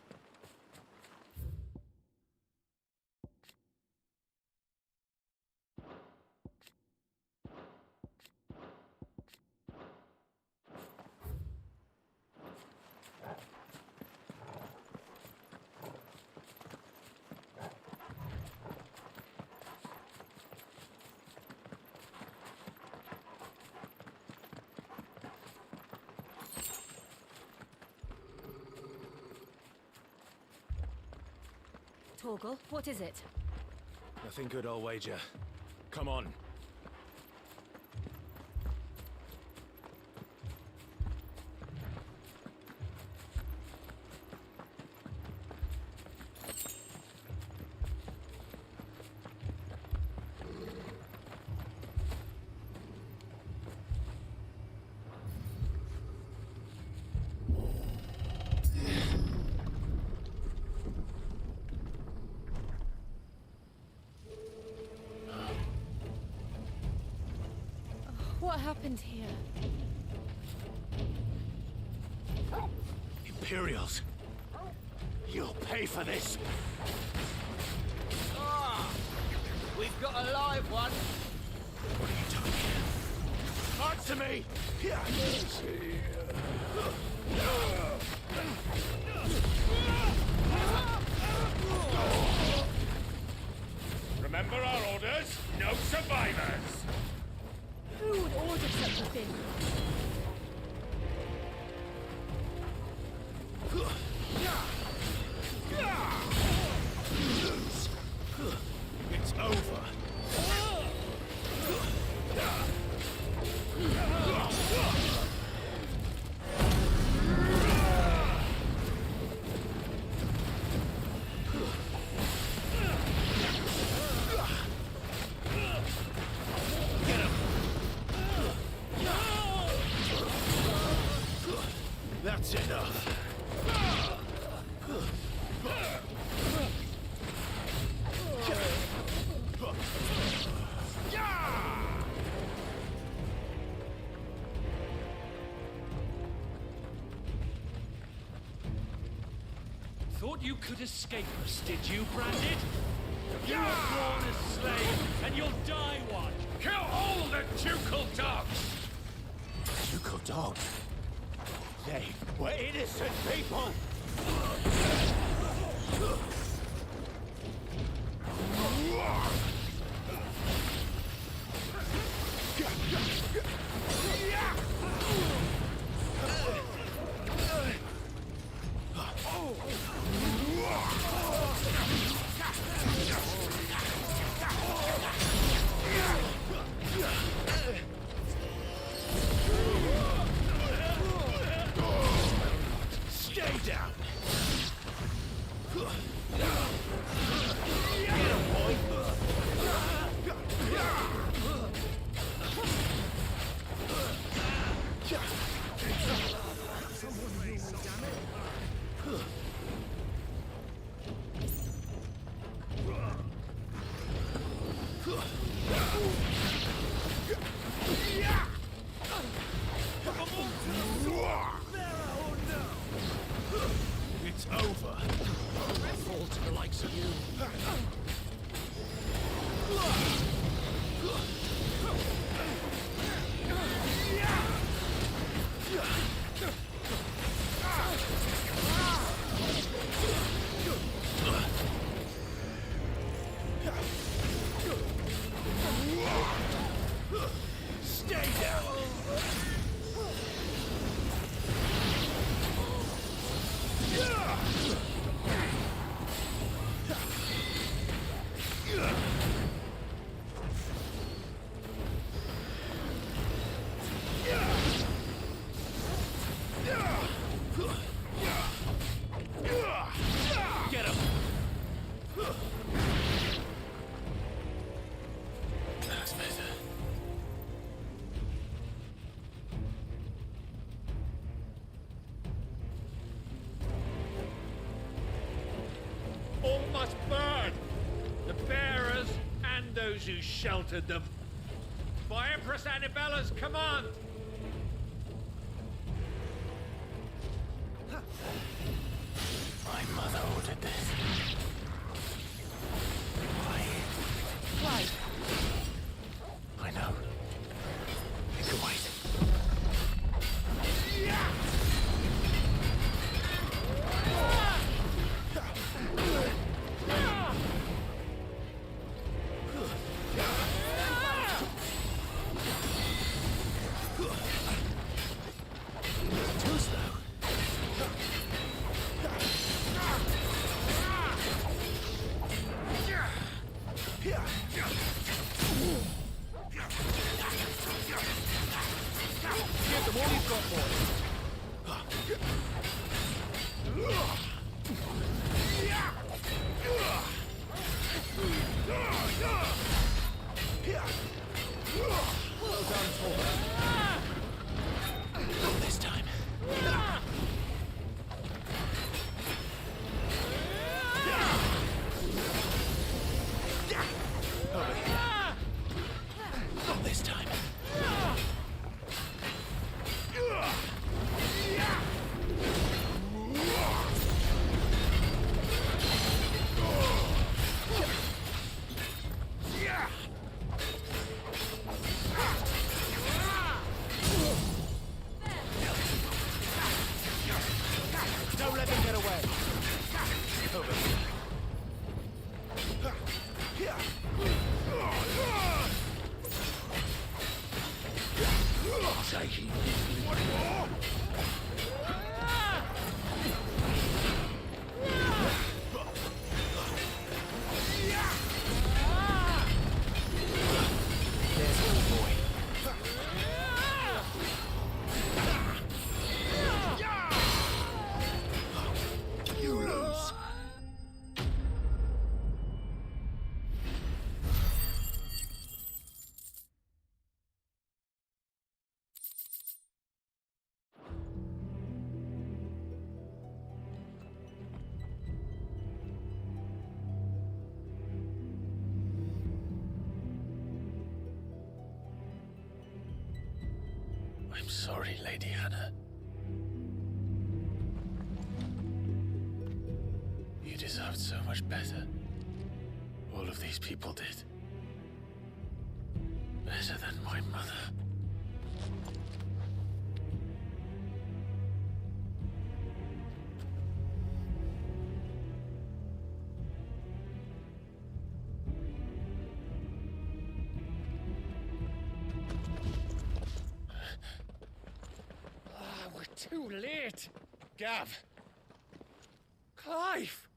Torgal, what is it? Nothing good, I'll wager. Come on. What happened here? Imperials. You'll pay for this. Ah! We've got a live one. What are you doing here? Answer me! Remember our orders? No survivors! Who would order such a thing? It's over. That's enough. Thought you could escape us, did you, Branded? You were born a slave, and you'll die one! Kill all the ducal dogs! Ducal dogs? They were innocent people! Stay down! It's over. Fall to the likes of you. Stay down! Get him! That's better. All must burn! The bearers and those who sheltered them. By Empress Annibella's command! My mother ordered this. Why? Why? I know. It can wait. get away. Over here. Taking One more! There's my boy. You lose. I'm sorry, Lady Hannah. You deserved so much better. All of these people did. Better than my mother. We're too late. Gav. Clive.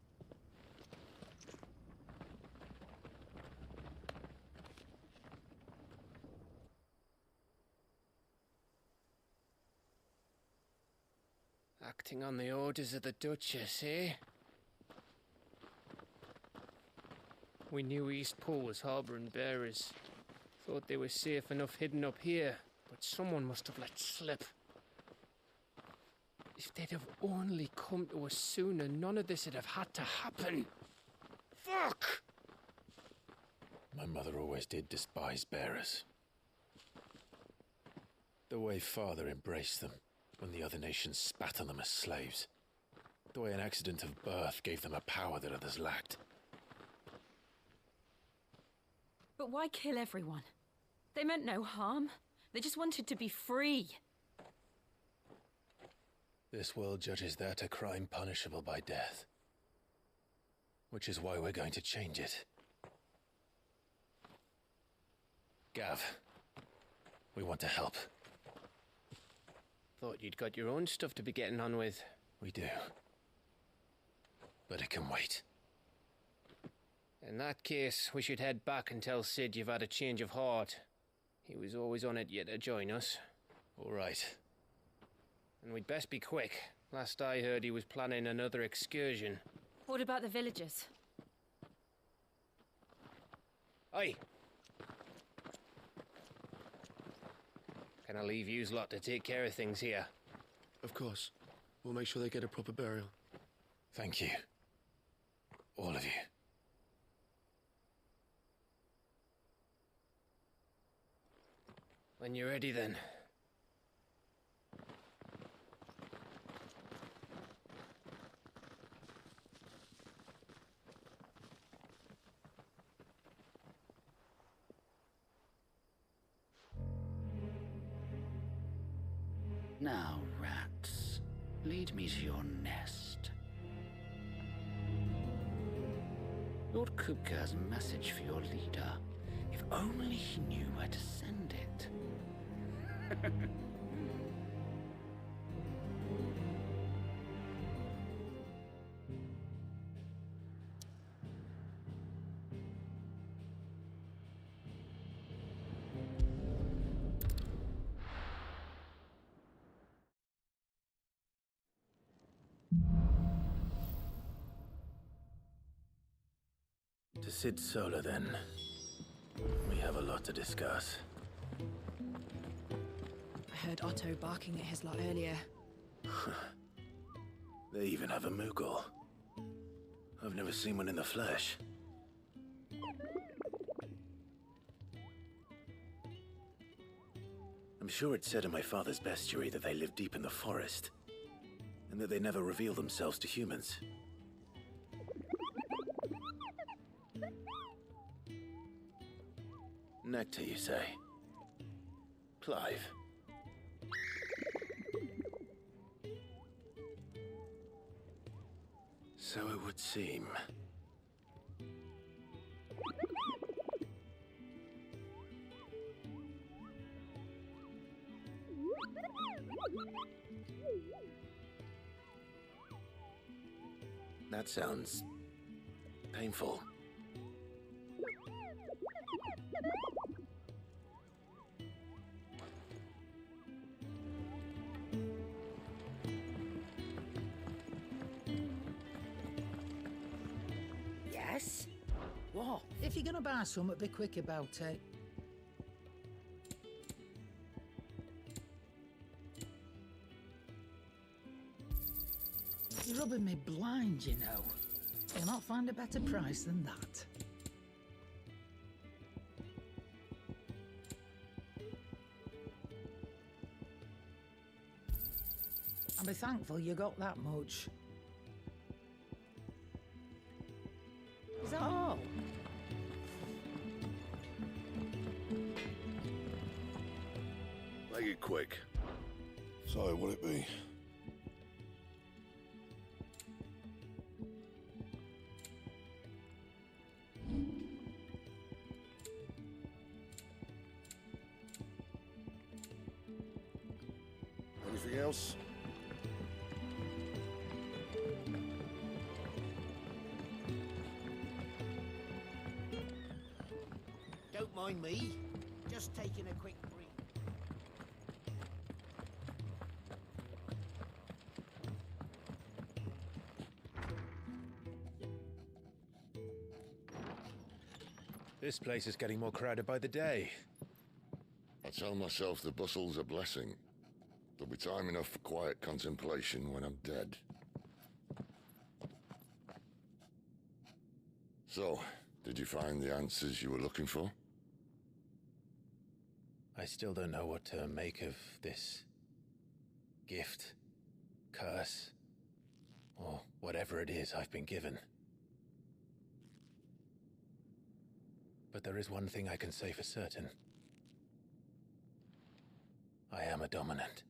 Acting on the orders of the Duchess, eh? We knew Eastpool was harbouring bearers. Thought they were safe enough hidden up here, but someone must have let slip. If they'd have only come to us sooner, none of this would have had to happen. Fuck! My mother always did despise bearers. The way Father embraced them when the other nations spat on them as slaves. The way an accident of birth gave them a power that others lacked. But why kill everyone? They meant no harm. They just wanted to be free. This world judges that a crime punishable by death. Which is why we're going to change it. Gav, we want to help. Thought you'd got your own stuff to be getting on with. We do. But it can wait. In that case, we should head back and tell Sid you've had a change of heart. He was always on it yet to join us. All right. And we'd best be quick. Last I heard, he was planning another excursion. What about the villagers? Aye. Can I leave yous lot to take care of things here? Of course. We'll make sure they get a proper burial. Thank you. All of you. When you're ready, then. Now, rats, lead me to your nest. Lord Kupka has a message for your leader. If only he knew where to send it. To Sid Solar, then. We have a lot to discuss. I heard Otto barking at his lot earlier. They even have a Moogle. I've never seen one in the flesh. I'm sure it said in my father's bestiary that they live deep in the forest, and that they never reveal themselves to humans. Nectar, you say? Clive. So it would seem. That sounds painful. Yes? What? If you're gonna buy something, be quick about it. You're rubbing me blind, you know. You'll not find a better price than that. I'll be thankful you got that much. Is that all? Make it quick. So, will it be? Anything else? Don't mind me. Just taking a quick break. This place is getting more crowded by the day. I tell myself the bustle's a blessing. There'll be time enough for quiet contemplation when I'm dead. So, did you find the answers you were looking for? I still don't know what to make of this gift, curse, or whatever it is I've been given. But there is one thing I can say for certain. I am a dominant,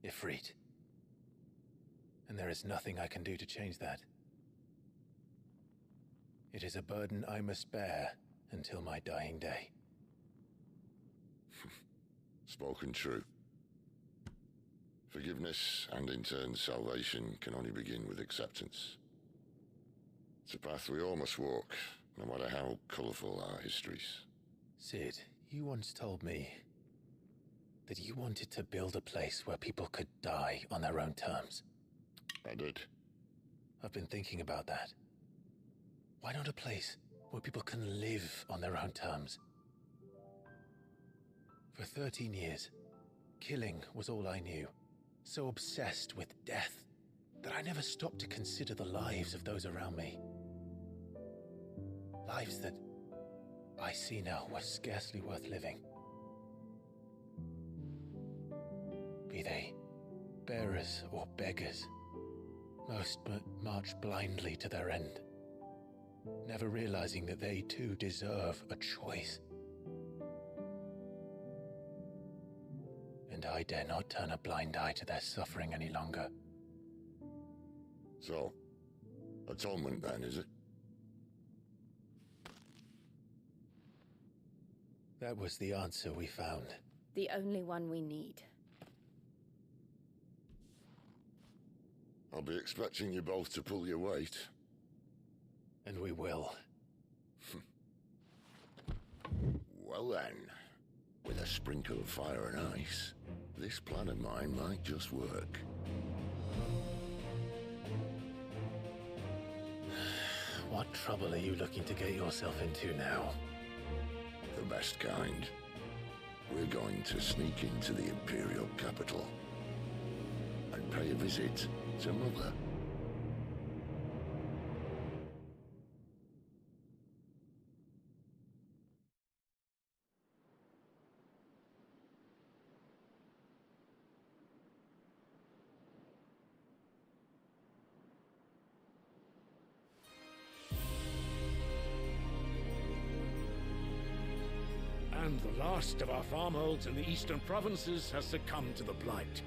Ifrit. And there is nothing I can do to change that. It is a burden I must bear until my dying day. Spoken true. Forgiveness, and in turn salvation, can only begin with acceptance. It's a path we all must walk, no matter how colourful our histories. Sid, you once told me that you wanted to build a place where people could die on their own terms. I did. I've been thinking about that. Why not a place where people can live on their own terms? For 13 years, killing was all I knew. So obsessed with death that I never stopped to consider the lives of those around me. Lives that I see now were scarcely worth living. Be they bearers or beggars, most march blindly to their end, never realizing that they too deserve a choice. And I dare not turn a blind eye to their suffering any longer. So, atonement then, is it? That was the answer we found. The only one we need. I'll be expecting you both to pull your weight. And we will. Well then, with a sprinkle of fire and ice, this plan of mine might just work. What trouble are you looking to get yourself into now? The best kind. We're going to sneak into the Imperial capital and pay a visit to Mother. And the last of our farmholds in the eastern provinces has succumbed to the blight.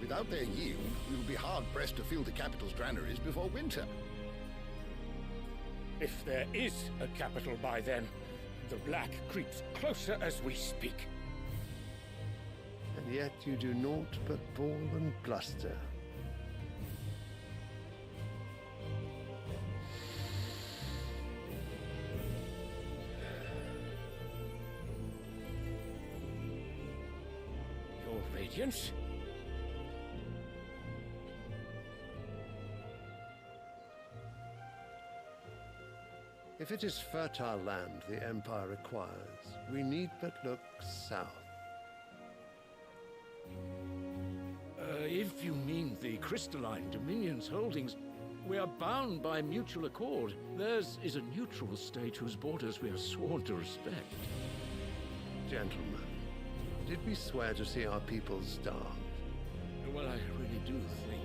Without their yield, we will be hard-pressed to fill the capital's granaries before winter. If there is a capital by then, the Black creeps closer as we speak. And yet you do naught but bawl and bluster. Your Radiance? If it is fertile land the Empire requires, we need but look south. If you mean the crystalline Dominion's holdings, we are bound by mutual accord. Theirs is a neutral state whose borders we are sworn to respect. Gentlemen, did we swear to see our people starve? Well, I really do think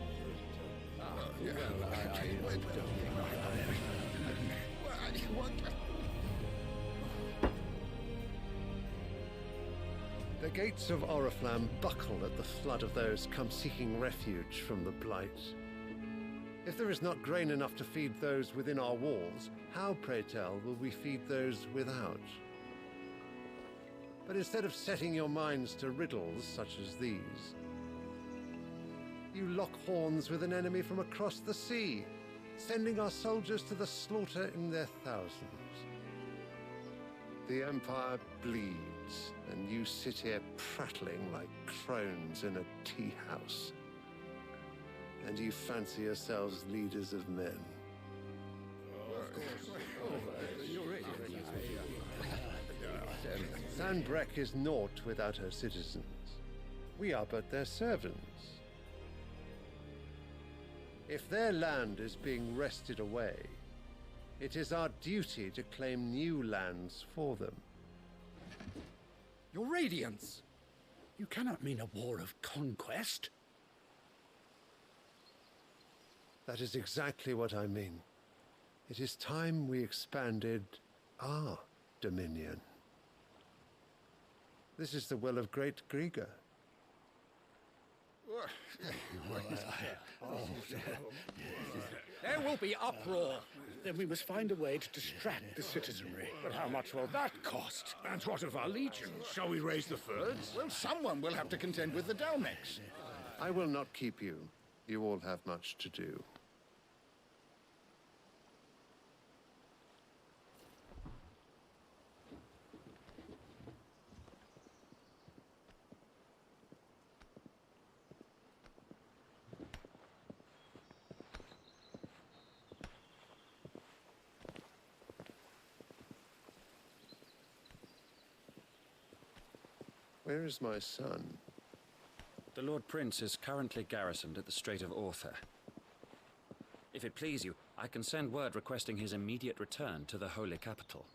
The gates of Oriflamme buckle at the flood of those come seeking refuge from the Blight. If there is not grain enough to feed those within our walls, how, pray tell, will we feed those without? But instead of setting your minds to riddles such as these, you lock horns with an enemy from across the sea, sending our soldiers to the slaughter in their thousands. The Empire bleeds, and you sit here prattling like crones in a tea house. And you fancy yourselves leaders of men. Sanbreque is naught without her citizens. We are but their servants. If their land is being wrested away, it is our duty to claim new lands for them. Your Radiance! You cannot mean a war of conquest. That is exactly what I mean. It is time we expanded our dominion. This is the will of great Grieger. There will be uproar. Then we must find a way to distract the citizenry. But how much will that cost? And what of our legions? Shall we raise the Fyrds? Well, someone will have to contend with the Dalmex. I will not keep you. You all have much to do. Where is my son? The Lord Prince is currently garrisoned at the Strait of Orther. If it please you, I can send word requesting his immediate return to the Holy Capital.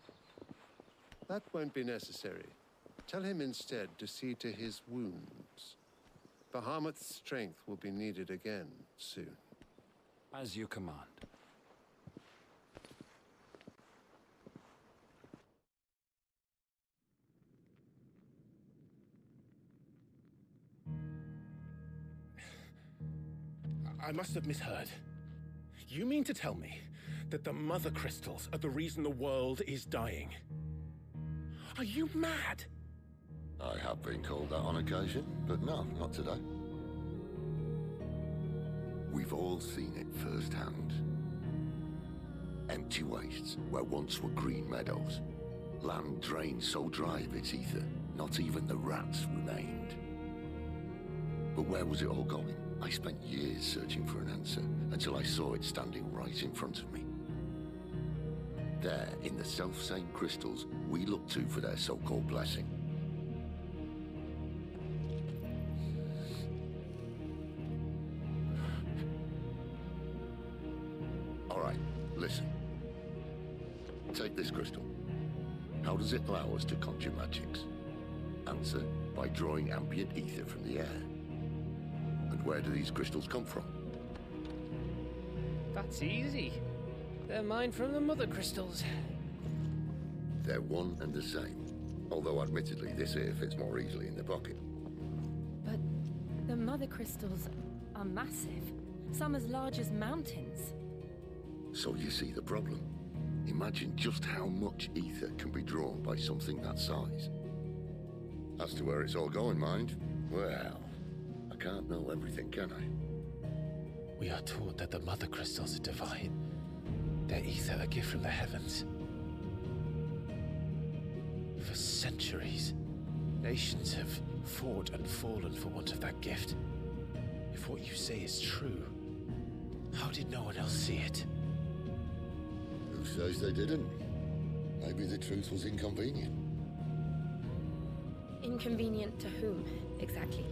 That won't be necessary. Tell him instead to see to his wounds. Bahamut's strength will be needed again soon. As you command. I must have misheard. You mean to tell me that the Mother Crystals are the reason the world is dying? Are you mad? I have been called that on occasion, but no, not today. We've all seen it firsthand. Empty wastes where once were green meadows. Land drained so dry of its ether, not even the rats remained. But where was it all going? I spent years searching for an answer, until I saw it standing right in front of me. There, in the self-same crystals we look to for their so-called blessing. All right, listen. Take this crystal. How does it allow us to conjure magics? Answer, by drawing ambient ether from the air. And where do these crystals come from? That's easy. They're mine from the Mother Crystals. They're one and the same. Although admittedly this here fits more easily in the pocket. But the mother crystals are massive, some as large as mountains. So you see the problem. Imagine just how much ether can be drawn by something that size. As to where it's all going, mind, well, I can't know everything, can I? We are taught that the mother crystals are divine. Their ether a gift from the heavens. For centuries, nations have fought and fallen for want of that gift. If what you say is true, how did no one else see it? Who says they didn't? Maybe the truth was inconvenient. Inconvenient to whom, exactly?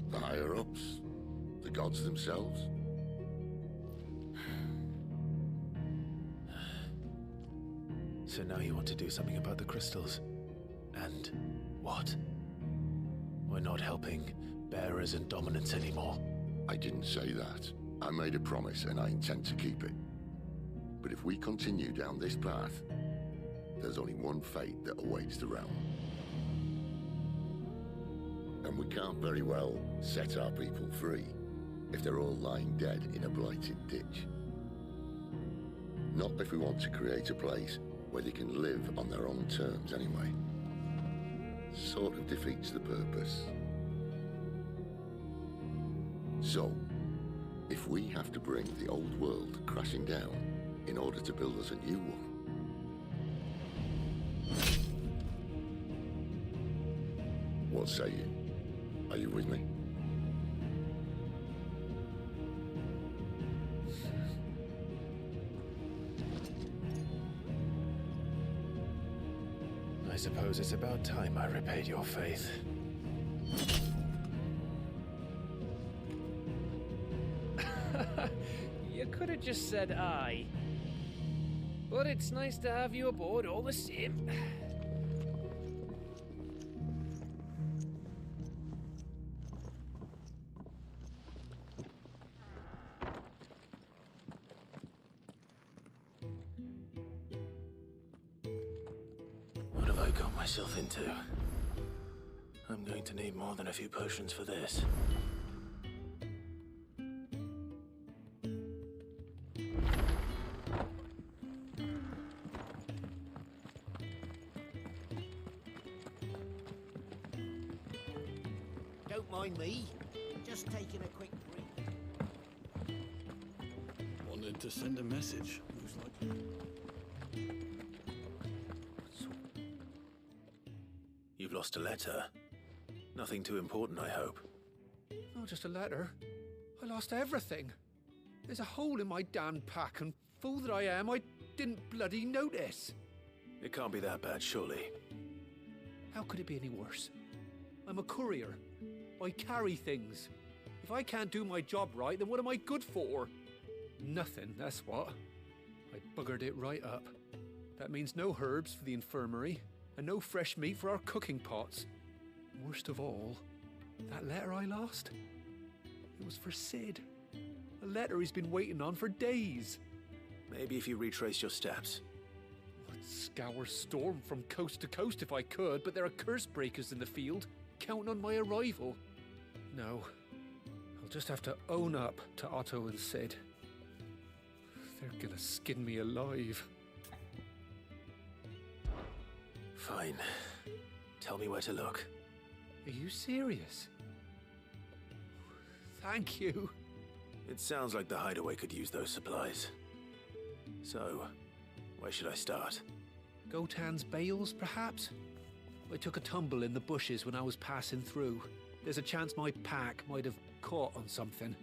The higher-ups? The gods themselves? So now you want to do something about the crystals. And what? We're not helping bearers and dominants anymore. I didn't say that. I made a promise and I intend to keep it. But if we continue down this path, there's only one fate that awaits the realm. And we can't very well set our people free if they're all lying dead in a blighted ditch. Not if we want to create a place where they can live on their own terms anyway. Sort of defeats the purpose. So, if we have to bring the old world crashing down in order to build us a new one, what say you? Are you with me? I suppose it's about time I repaid your faith. You could have just said aye. But it's nice to have you aboard all the same. What have I got myself into? I'm going to need more than a few potions for this. Don't mind me. Just taking a quick break. Wanted to send a message. Looks like... You've lost a letter. Nothing too important, I hope. Not just a letter. I lost everything. There's a hole in my damn pack, and fool that I am, I didn't bloody notice. It can't be that bad, surely. How could it be any worse? I'm a courier. I carry things. If I can't do my job right, then what am I good for? Nothing, that's what. I buggered it right up. That means no herbs for the infirmary, and no fresh meat for our cooking pots. Worst of all, that letter I lost, it was for Sid. A letter he's been waiting on for days. Maybe if you retrace your steps. I'd scour Storm from coast to coast if I could, but there are curse breakers in the field, counting on my arrival. No, I'll just have to own up to Otto and Sid. They're gonna skin me alive. Fine. Tell me where to look. Are you serious? Thank you. It sounds like the hideaway could use those supplies. So, where should I start? Gotan's bales, perhaps? I took a tumble in the bushes when I was passing through. There's a chance my pack might have caught on something.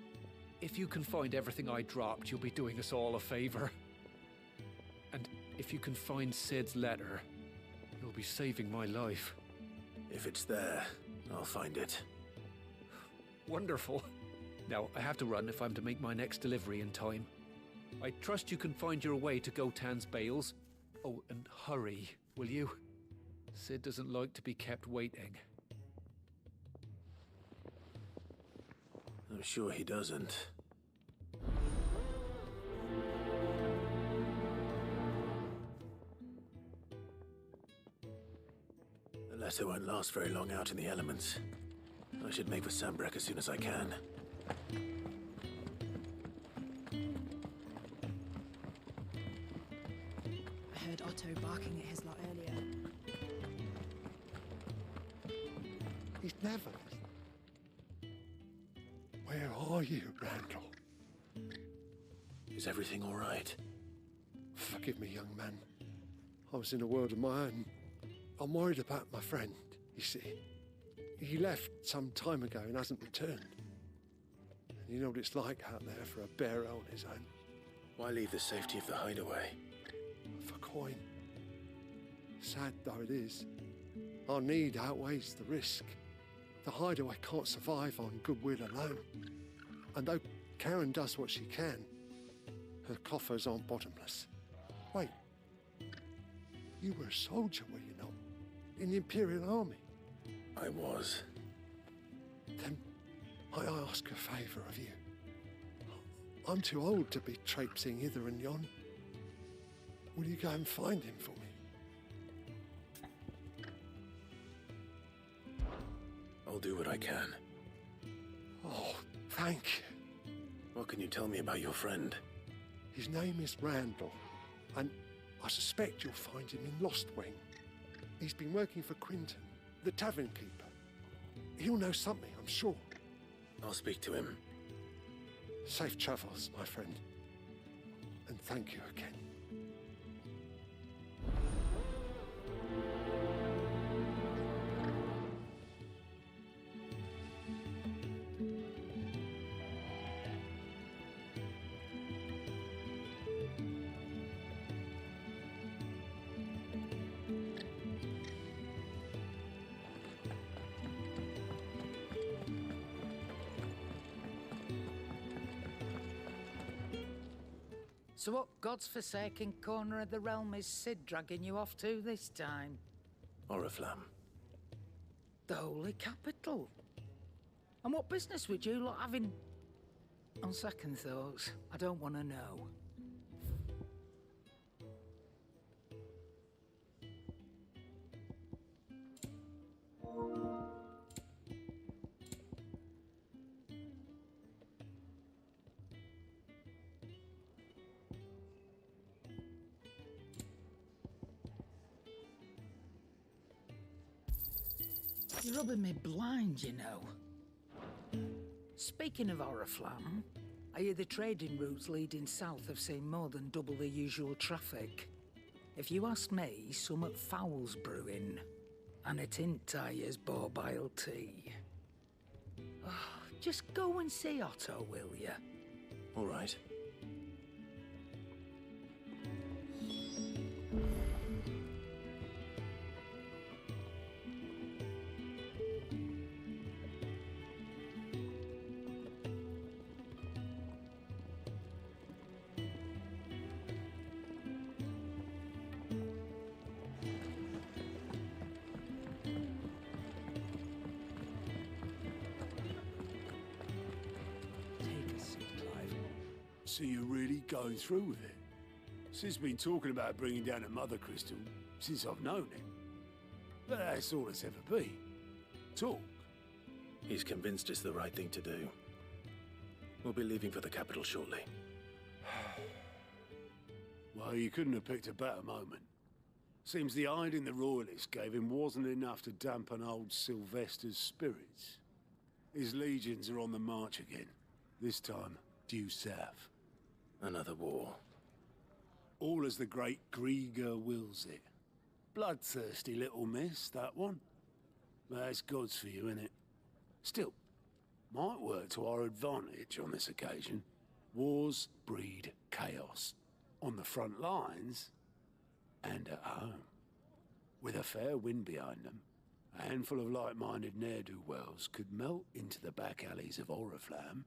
If you can find everything I dropped, you'll be doing us all a favor. And if you can find Sid's letter, you'll be saving my life. If it's there, I'll find it. Wonderful. Now, I have to run if I'm to make my next delivery in time. I trust you can find your way to Gotan's bales. Oh, and hurry, will you? Sid doesn't like to be kept waiting. I'm sure he doesn't. Letter won't last very long out in the elements. I should make for Sambrek as soon as I can. I heard Otto barking at his lot earlier. He's never listened. Where are you, Randall? Is everything all right? Forgive me, young man. I was in a world of my own. I'm worried about my friend, you see. He left some time ago and hasn't returned. And you know what it's like out there for a bearer on his own. Why leave the safety of the hideaway? For coin. Sad though it is, our need outweighs the risk. The hideaway can't survive on goodwill alone. And though Karen does what she can, her coffers aren't bottomless. Wait, you were a soldier, were you not? In the Imperial Army? I was. Then I ask a favour of you. I'm too old to be traipsing hither and yon. Will you go and find him for me? I'll do what I can. Oh, thank you. What can you tell me about your friend? His name is Randall, and I suspect you'll find him in Lost Wing. He's been working for Quinton, the tavern keeper. He'll know something, I'm sure. I'll speak to him. Safe travels, my friend. And thank you again. So what God's forsaken corner of the realm is Sid dragging you off to this time? Oriflamme. The Holy Capital. And what business would you lot have in... On second thoughts, I don't want to know. You're rubbing me blind, you know. Speaking of Oriflamme, I hear the trading routes leading south have seen more than double the usual traffic. If you ask me, summat foul's brewing. And it ain't Tyre's borbile tea. Oh, just go and see Otto, will you? All right. So you're really going through with it? Sid's been talking about bringing down a mother crystal since I've known him. But that's all it's ever been. Talk. He's convinced it's the right thing to do. We'll be leaving for the capital shortly. Well, you couldn't have picked a better moment. Seems the hiding the Royalists gave him wasn't enough to dampen old Sylvester's spirits. His legions are on the march again, this time due south. Another war. All as the great Grieger wills it. Bloodthirsty little miss, that one. But that's God's for you, innit? Still, might work to our advantage on this occasion. Wars breed chaos. On the front lines, and at home. With a fair wind behind them, a handful of like-minded ne'er-do-wells could melt into the back alleys of Oriflamme.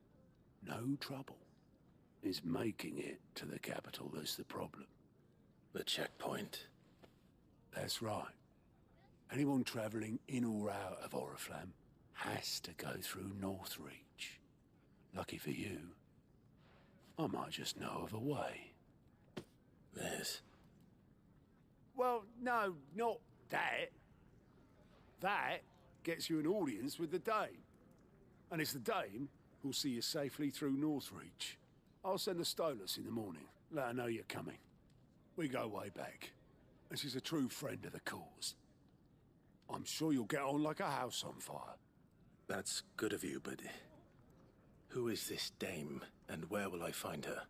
No trouble. Is making it to the capital that's the problem. The checkpoint. That's right. Anyone travelling in or out of Oriflamme has to go through Northreach. Lucky for you, I might just know of a way. There's... Well, no, not that. That gets you an audience with the Dame. And it's the Dame who'll see you safely through Northreach. I'll send the Stolas in the morning. Let her know you're coming. We go way back. And she's a true friend of the cause. I'm sure you'll get on like a house on fire. That's good of you, but who is this Dame, and where will I find her?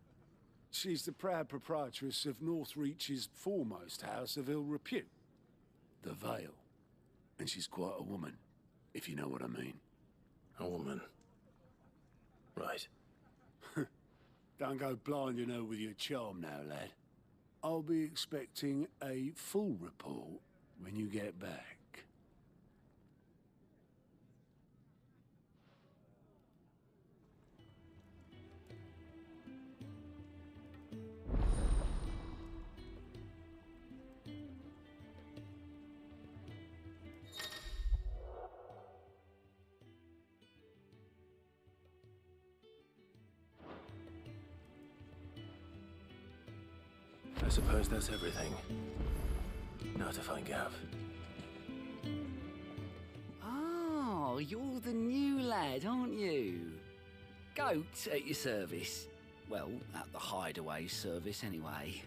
She's the proud proprietress of Northreach's foremost house of ill repute, the Vale. And she's quite a woman, if you know what I mean. A woman. Right. Don't go blinding her with your charm now, lad. I'll be expecting a full report when you get back. I suppose that's everything. Now to find Gav. Oh, you're the new lad, aren't you? Goat at your service. Well, at the hideaway service anyway.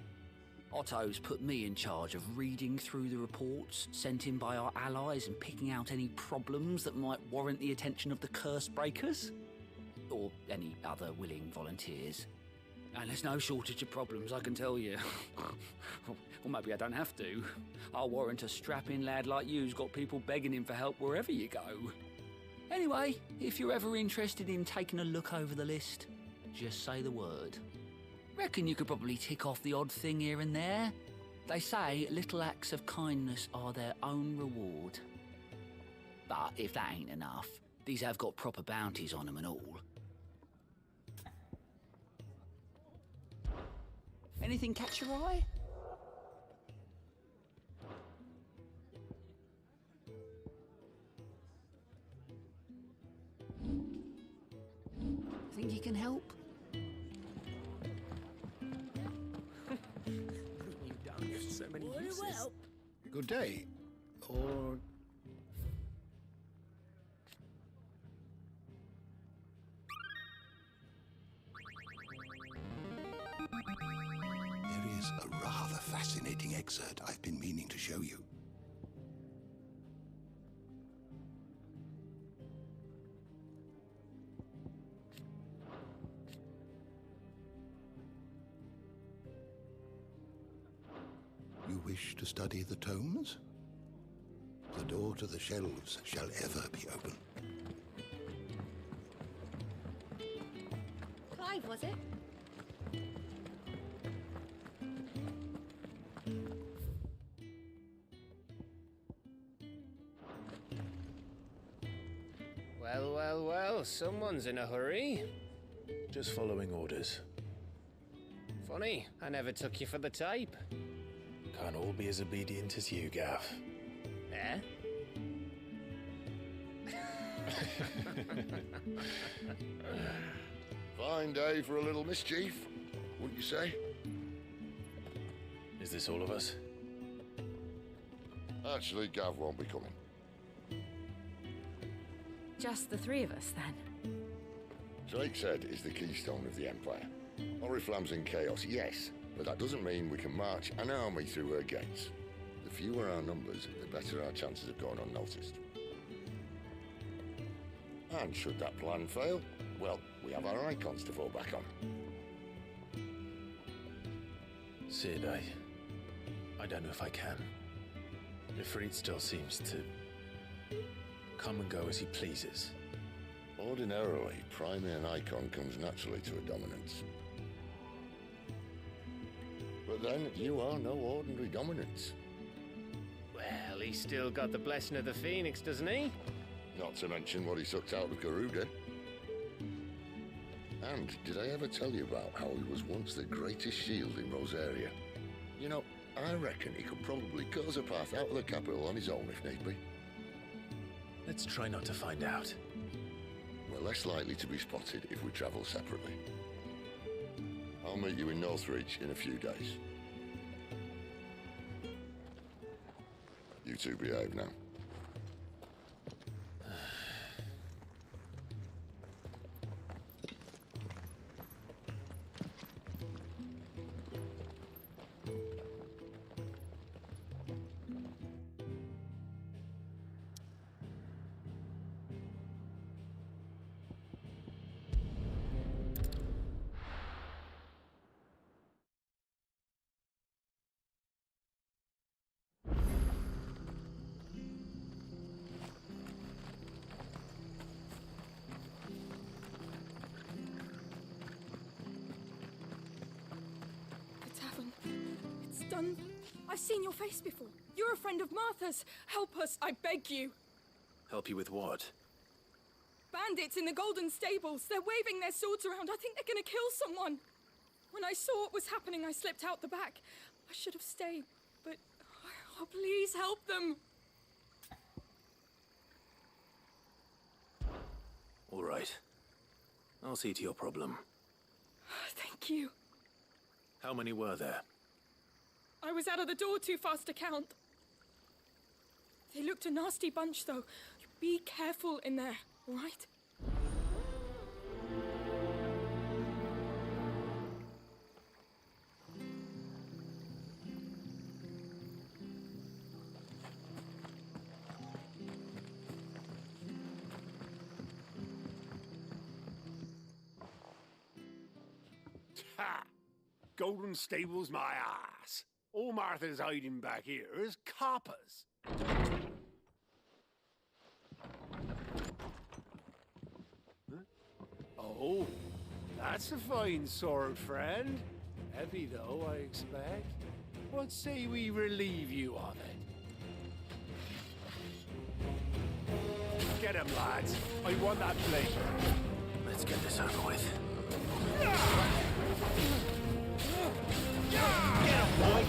Otto's put me in charge of reading through the reports sent in by our allies and picking out any problems that might warrant the attention of the curse breakers. Or any other willing volunteers. And there's no shortage of problems, I can tell you. Or maybe I don't have to. I'll warrant a strapping lad like you's got people begging him for help wherever you go. Anyway, if you're ever interested in taking a look over the list, just say the word. Reckon you could probably tick off the odd thing here and there. They say little acts of kindness are their own reward. But if that ain't enough, these have got proper bounties on them and all. Anything catch your eye? Think you can help? You've done so many uses. Good day. Or... There is a rather fascinating excerpt I've been meaning to show you. You wish to study the tomes? The door to the shelves shall ever be open. Clive, was it? Well, well, well, someone's in a hurry. Just following orders. Funny, I never took you for the type. Can't all be as obedient as you, Gav. Eh? Fine day for a little mischief, wouldn't you say? Is this all of us? Actually, Gav won't be coming. Just the three of us, then? Drake's Head is the keystone of the Empire. Oriflamme's in chaos, yes, but that doesn't mean we can march an army through her gates. The fewer our numbers, the better our chances of going unnoticed. And should that plan fail, well, we have our icons to fall back on. Sid, I don't know if I can. Ifrit still seems to come and go as he pleases. Ordinarily, priming an icon comes naturally to a dominance. But then, you are no ordinary dominance. Well, he's still got the blessing of the Phoenix, doesn't he? Not to mention what he sucked out of Garuda. And did I ever tell you about how he was once the greatest shield in Rosaria? You know, I reckon he could probably cut us a path out of the capital on his own if need be. Let's try not to find out. We're less likely to be spotted if we travel separately. I'll meet you in Northreach in a few days. You two behave now. son. I've seen your face before. You're a friend of Martha's. Help us, I beg you. Help you with what? Bandits in the Golden Stables. They're waving their swords around. I think they're gonna kill someone. When I saw what was happening, I slipped out the back. I should have stayed, but... Oh, please help them. All right. I'll see to your problem. Thank you. How many were there? I was out of the door too fast to count. They looked a nasty bunch, though. Be careful in there, all right? Ha! Golden Stables my ass. All Martha's hiding back here is coppers. Huh? Oh, that's a fine sword, friend. Heavy though, I expect. What say we relieve you of it? Get him, lads. I want that blade. Let's get this over with. Get him, boy!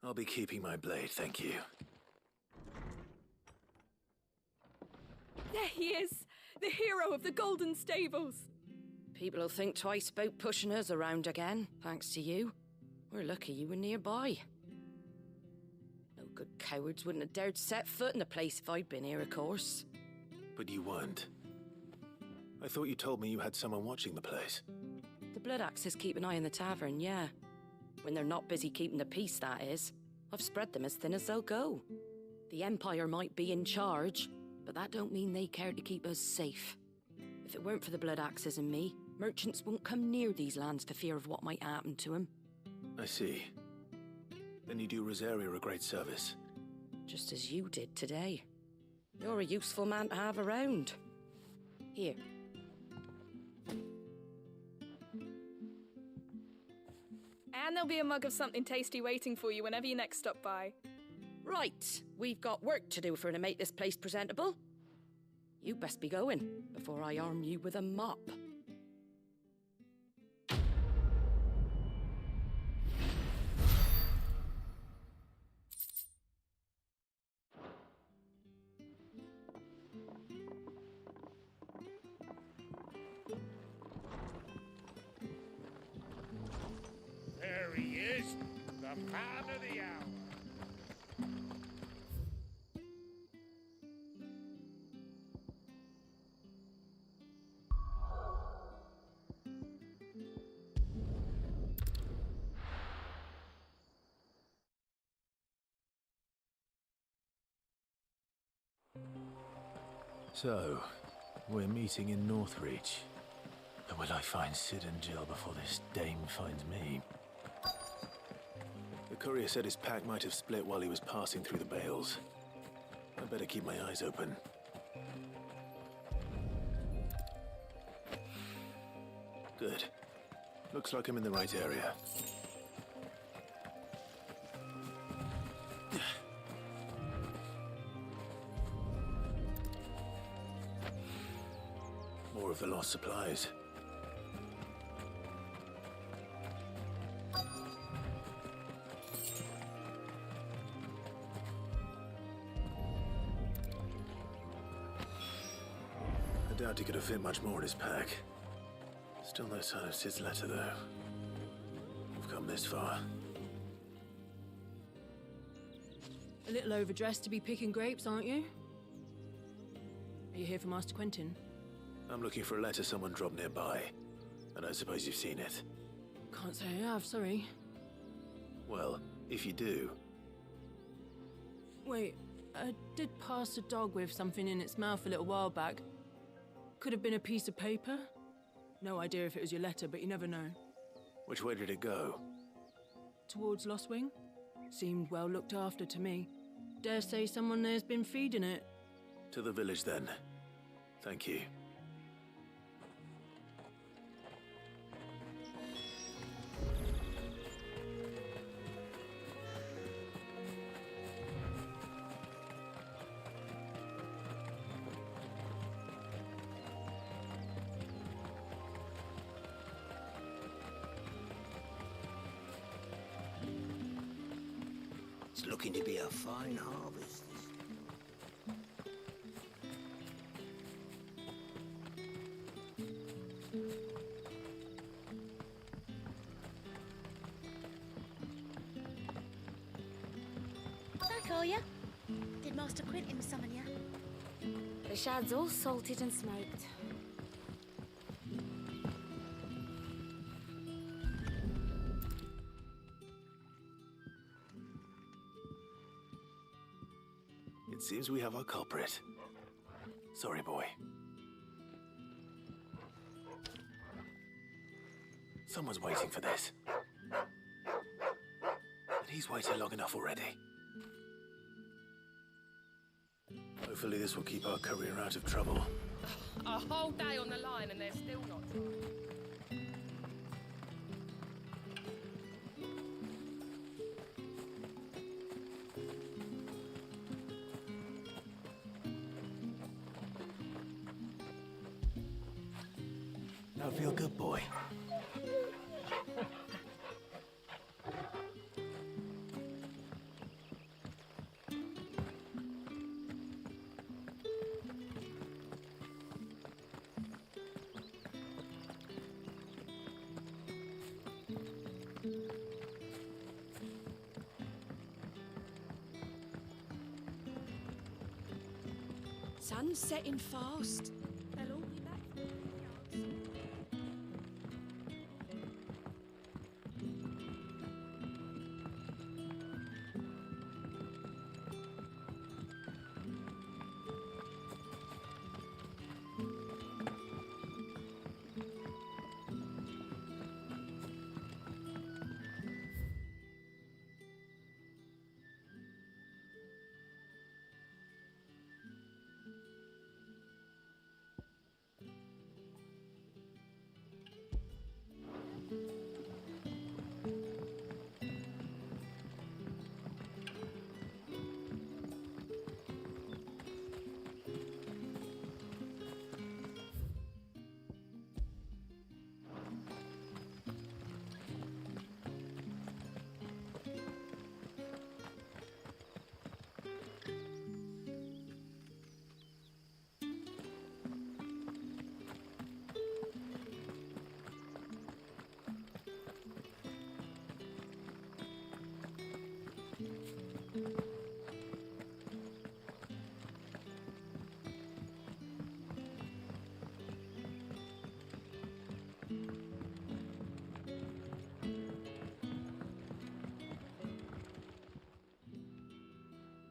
I'll be keeping my blade, thank you. There he is, the hero of the Golden Stables. People will think twice about pushing us around again, thanks to you. We're lucky you were nearby. No good cowards wouldn't have dared set foot in the place if I'd been here, of course. But you weren't. I thought you told me you had someone watching the place. The Blood Axes keep an eye on the tavern, yeah. When they're not busy keeping the peace, that is. I've spread them as thin as they'll go. The Empire might be in charge, but that don't mean they care to keep us safe. If it weren't for the Blood Axes and me, merchants won't come near these lands for fear of what might happen to them. I see. Then you do Rosaria a great service. Just as you did today. You're a useful man to have around. Here. And there'll be a mug of something tasty waiting for you whenever you next stop by. Right, we've got work to do for to make this place presentable. You best be going, before I arm you with a mop. There he is, the man of the hour. So, we're meeting in Northreach. But will I find Sid and Jill before this dame finds me? The courier said his pack might have split while he was passing through the bales. I'd better keep my eyes open. Good. Looks like I'm in the right area. More of the lost supplies. I doubt he could have fit much more in his pack. Still no sign of Sid's letter, though. We've come this far. A little overdressed to be picking grapes, aren't you? Are you here for Master Quentin? I'm looking for a letter someone dropped nearby, and I suppose you've seen it. Can't say I have, sorry. Well, if you do... Wait, I did pass a dog with something in its mouth a little while back. Could have been a piece of paper. No idea if it was your letter, but you never know. Which way did it go? Towards Lostwing. Seemed well looked after to me. Dare say someone there's been feeding it. To the village, then. Thank you. It's looking to be a fine harvest. Back, are ya? Did Master Quentin summon ya? The shad's all salted and smoked. It seems we have our culprit. Sorry, boy. Someone's waiting for this. And he's waited long enough already. Hopefully this will keep our career out of trouble. A whole day on the line and they're still not trying. Now feel good, boy. Sun's setting fast. They'll all be back for the yards.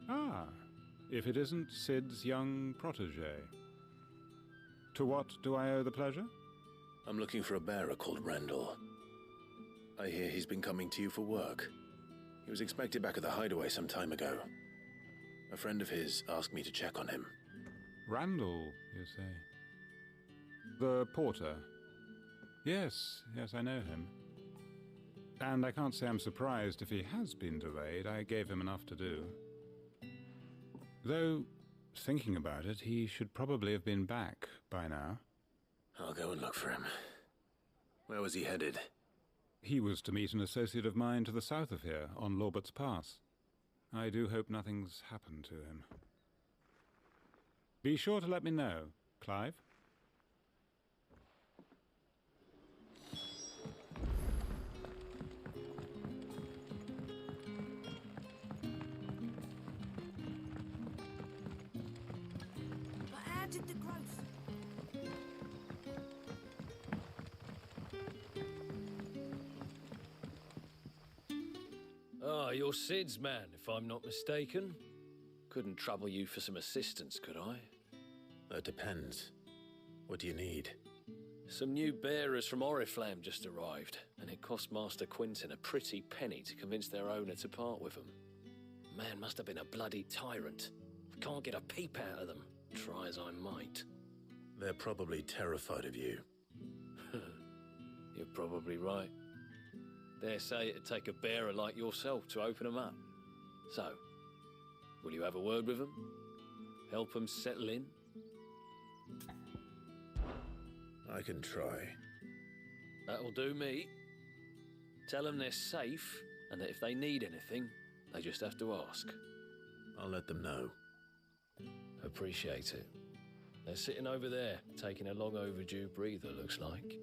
Ah, if it isn't Sid's young protege. To what do I owe the pleasure? I'm looking for a bearer called Randall. I hear he's been coming to you for work. He was expected back at the hideaway some time ago. A friend of his asked me to check on him. Randall, you say? The porter? Yes, I know him. And I can't say I'm surprised if he has been delayed. I gave him enough to do. Though, thinking about it, he should probably have been back by now. I'll go and look for him. Where was he headed? He was to meet an associate of mine to the south of here, on Lorbert's Pass. I do hope nothing's happened to him. Be sure to let me know, Clive. But how did the growth? Ah, you're Sid's man, if I'm not mistaken. Couldn't trouble you for some assistance, could I? That depends. What do you need? Some new bearers from Oriflamme just arrived, and it cost Master Quinton a pretty penny to convince their owner to part with them. Man must have been a bloody tyrant. I can't get a peep out of them, try as I might. They're probably terrified of you. You're probably right. Dare say it'd take a bearer like yourself to open them up. So, will you have a word with them? Help them settle in? I can try. That'll do me. Tell them they're safe, and that if they need anything, they just have to ask. I'll let them know. Appreciate it. They're sitting over there, taking a long overdue breather, looks like.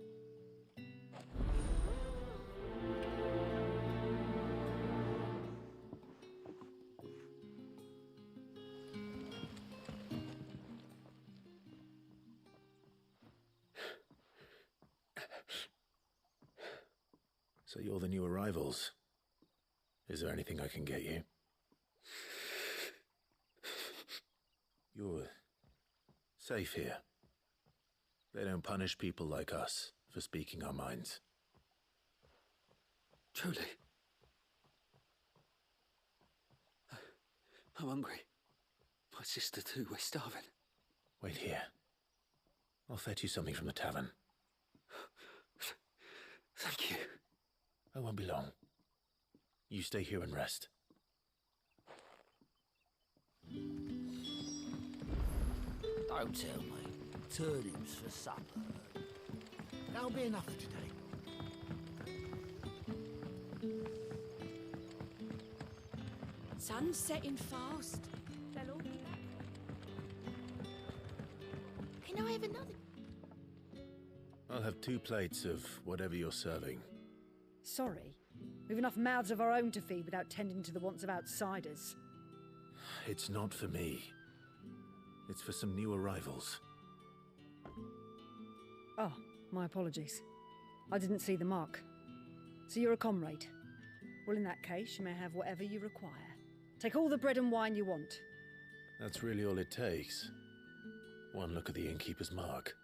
So you're the new arrivals. Is there anything I can get you? You're safe here. They don't punish people like us for speaking our minds. Truly. I'm hungry. My sister too, we're starving. Wait here. I'll fetch you something from the tavern. Thank you. I won't be long. You stay here and rest. Don't tell me. Turnips for supper. That'll be enough for today. Sun's setting fast. They'll all be back. Can I have another? I'll have 2 plates of whatever you're serving. Sorry. We've enough mouths of our own to feed without tending to the wants of outsiders. It's not for me. It's for some new arrivals. Oh, my apologies. I didn't see the mark. So you're a comrade. Well, in that case, you may have whatever you require. Take all the bread and wine you want. That's really all it takes. One look at the innkeeper's mark.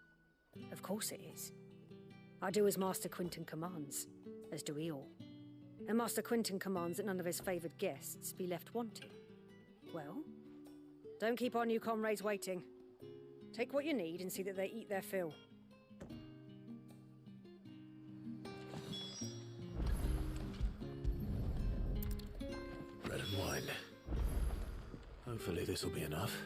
Of course it is. I do as Master Quinton commands, as do we all. And Master Quinton commands that none of his favoured guests be left wanting. Well, don't keep our new comrades waiting. Take what you need and see that they eat their fill. Bread and wine. Hopefully this will be enough.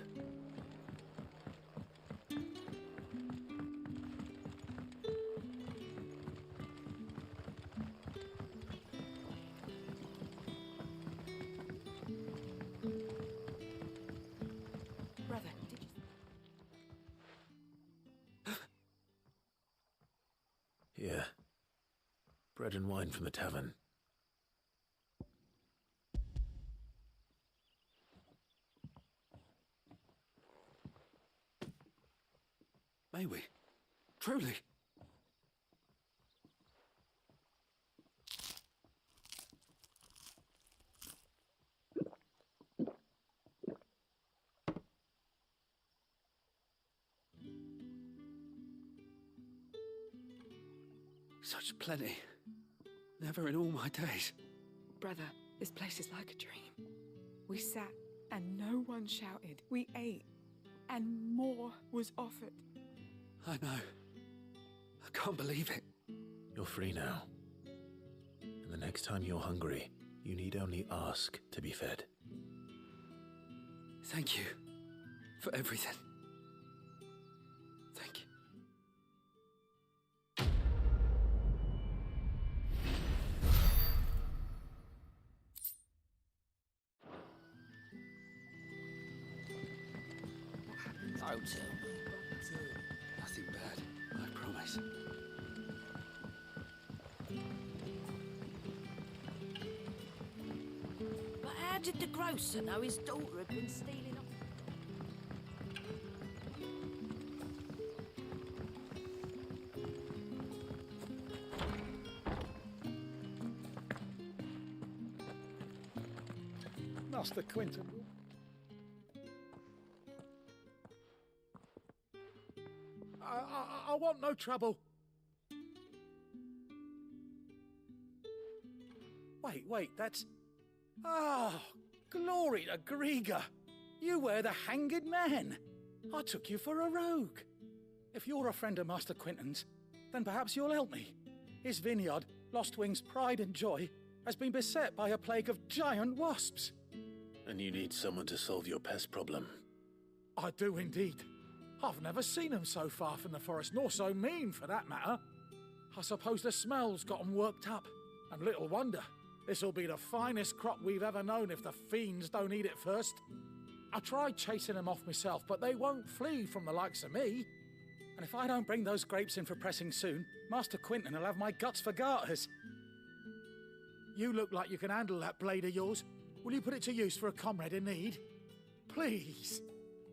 Brother, did you... Here. Bread and wine from the tavern. May we? Truly? Such plenty. Never in all my days. Brother, this place is like a dream. We sat and no one shouted. We ate and more was offered. I know. I can't believe it. You're free now. And the next time you're hungry, you need only ask to be fed. Thank you for everything. Thank you. Don't tell me. Nothing bad, I promise. But how did the grocer know his daughter had been stealing off? Master Quinton. I want no trouble. Wait, that's... Oh, glory to Grieger. You were the Hanged Man. I took you for a rogue. If you're a friend of Master Quentin's, then perhaps you'll help me. His vineyard, Lostwing's pride and joy, has been beset by a plague of giant wasps. And you need someone to solve your pest problem. I do indeed. I've never seen them so far from the forest, nor so mean for that matter. I suppose the smell's got them worked up. And little wonder. This'll be the finest crop we've ever known if the fiends don't eat it first. I tried chasing them off myself, but they won't flee from the likes of me. And if I don't bring those grapes in for pressing soon, Master Quentin will have my guts for garters. You look like you can handle that blade of yours. Will you put it to use for a comrade in need? Please,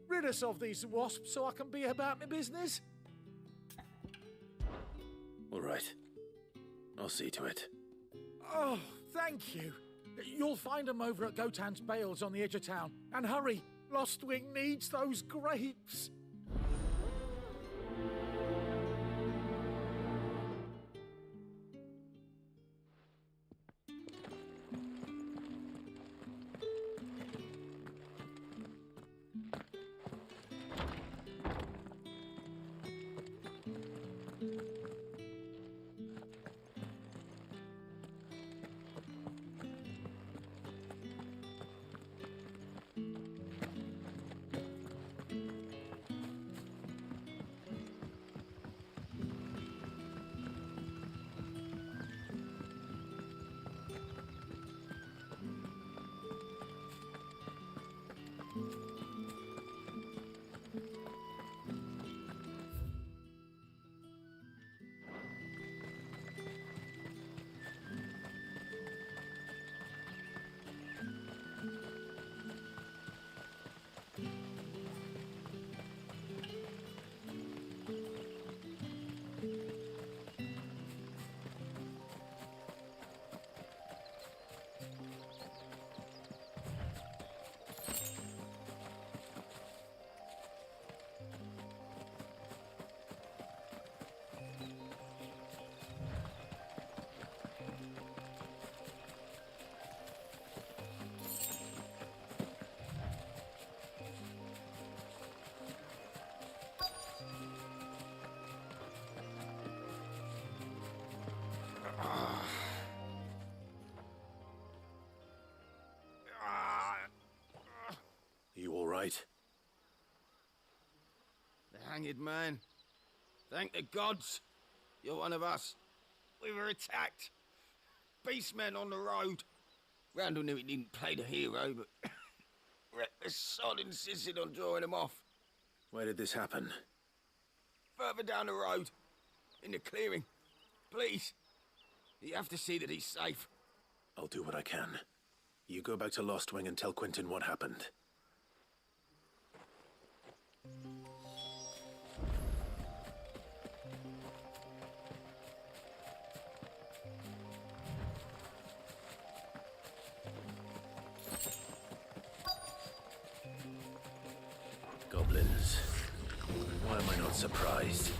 rid us of these wasps so I can be about my business. All right. I'll see to it. Oh, thank you. You'll find them over at Gotan's Bales on the edge of town. And hurry, Lostwing needs those grapes. You all right? The Hanged Man. Thank the gods. You're one of us. We were attacked. Beastmen on the road. Randall knew he didn't play the hero, but reckless sod insisted on drawing him off. Where did this happen? Further down the road. In the clearing. Please. You have to see that he's safe. I'll do what I can. You go back to Lostwing and tell Quentin what happened. Goblins. Why am I not surprised?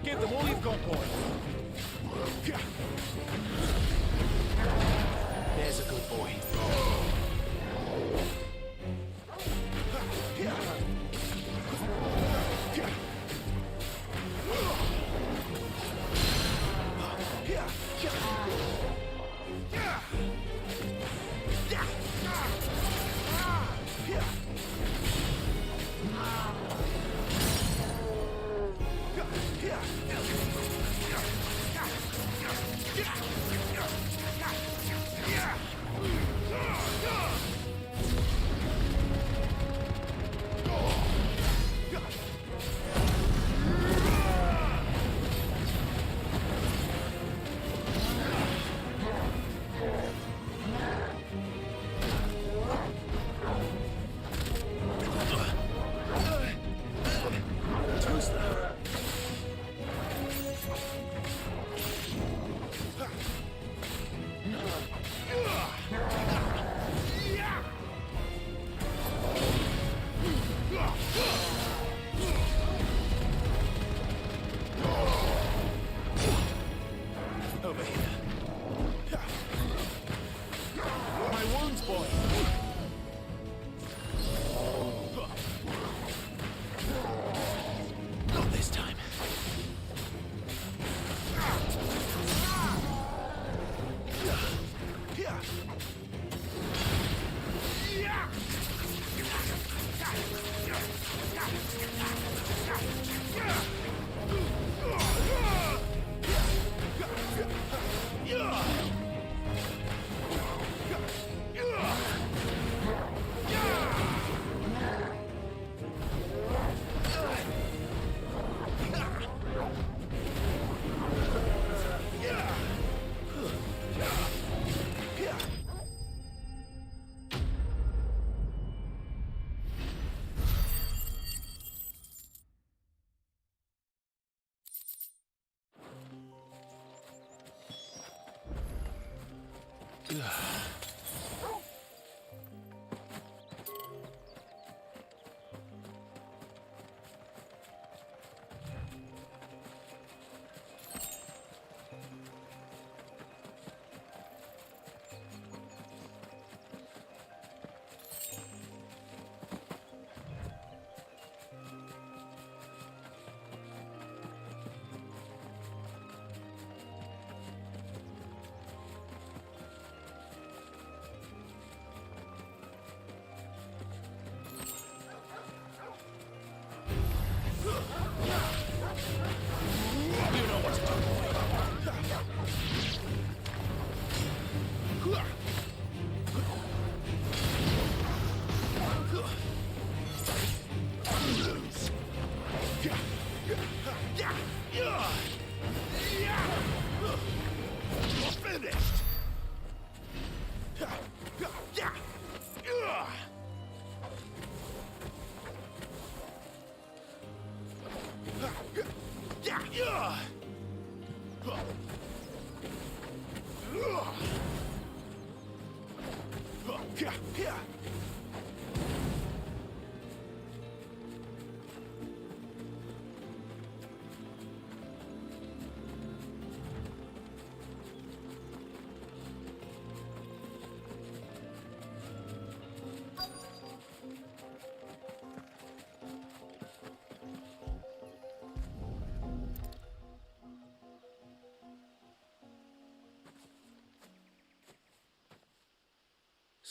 Give them all you've got, boy. There's a good boy.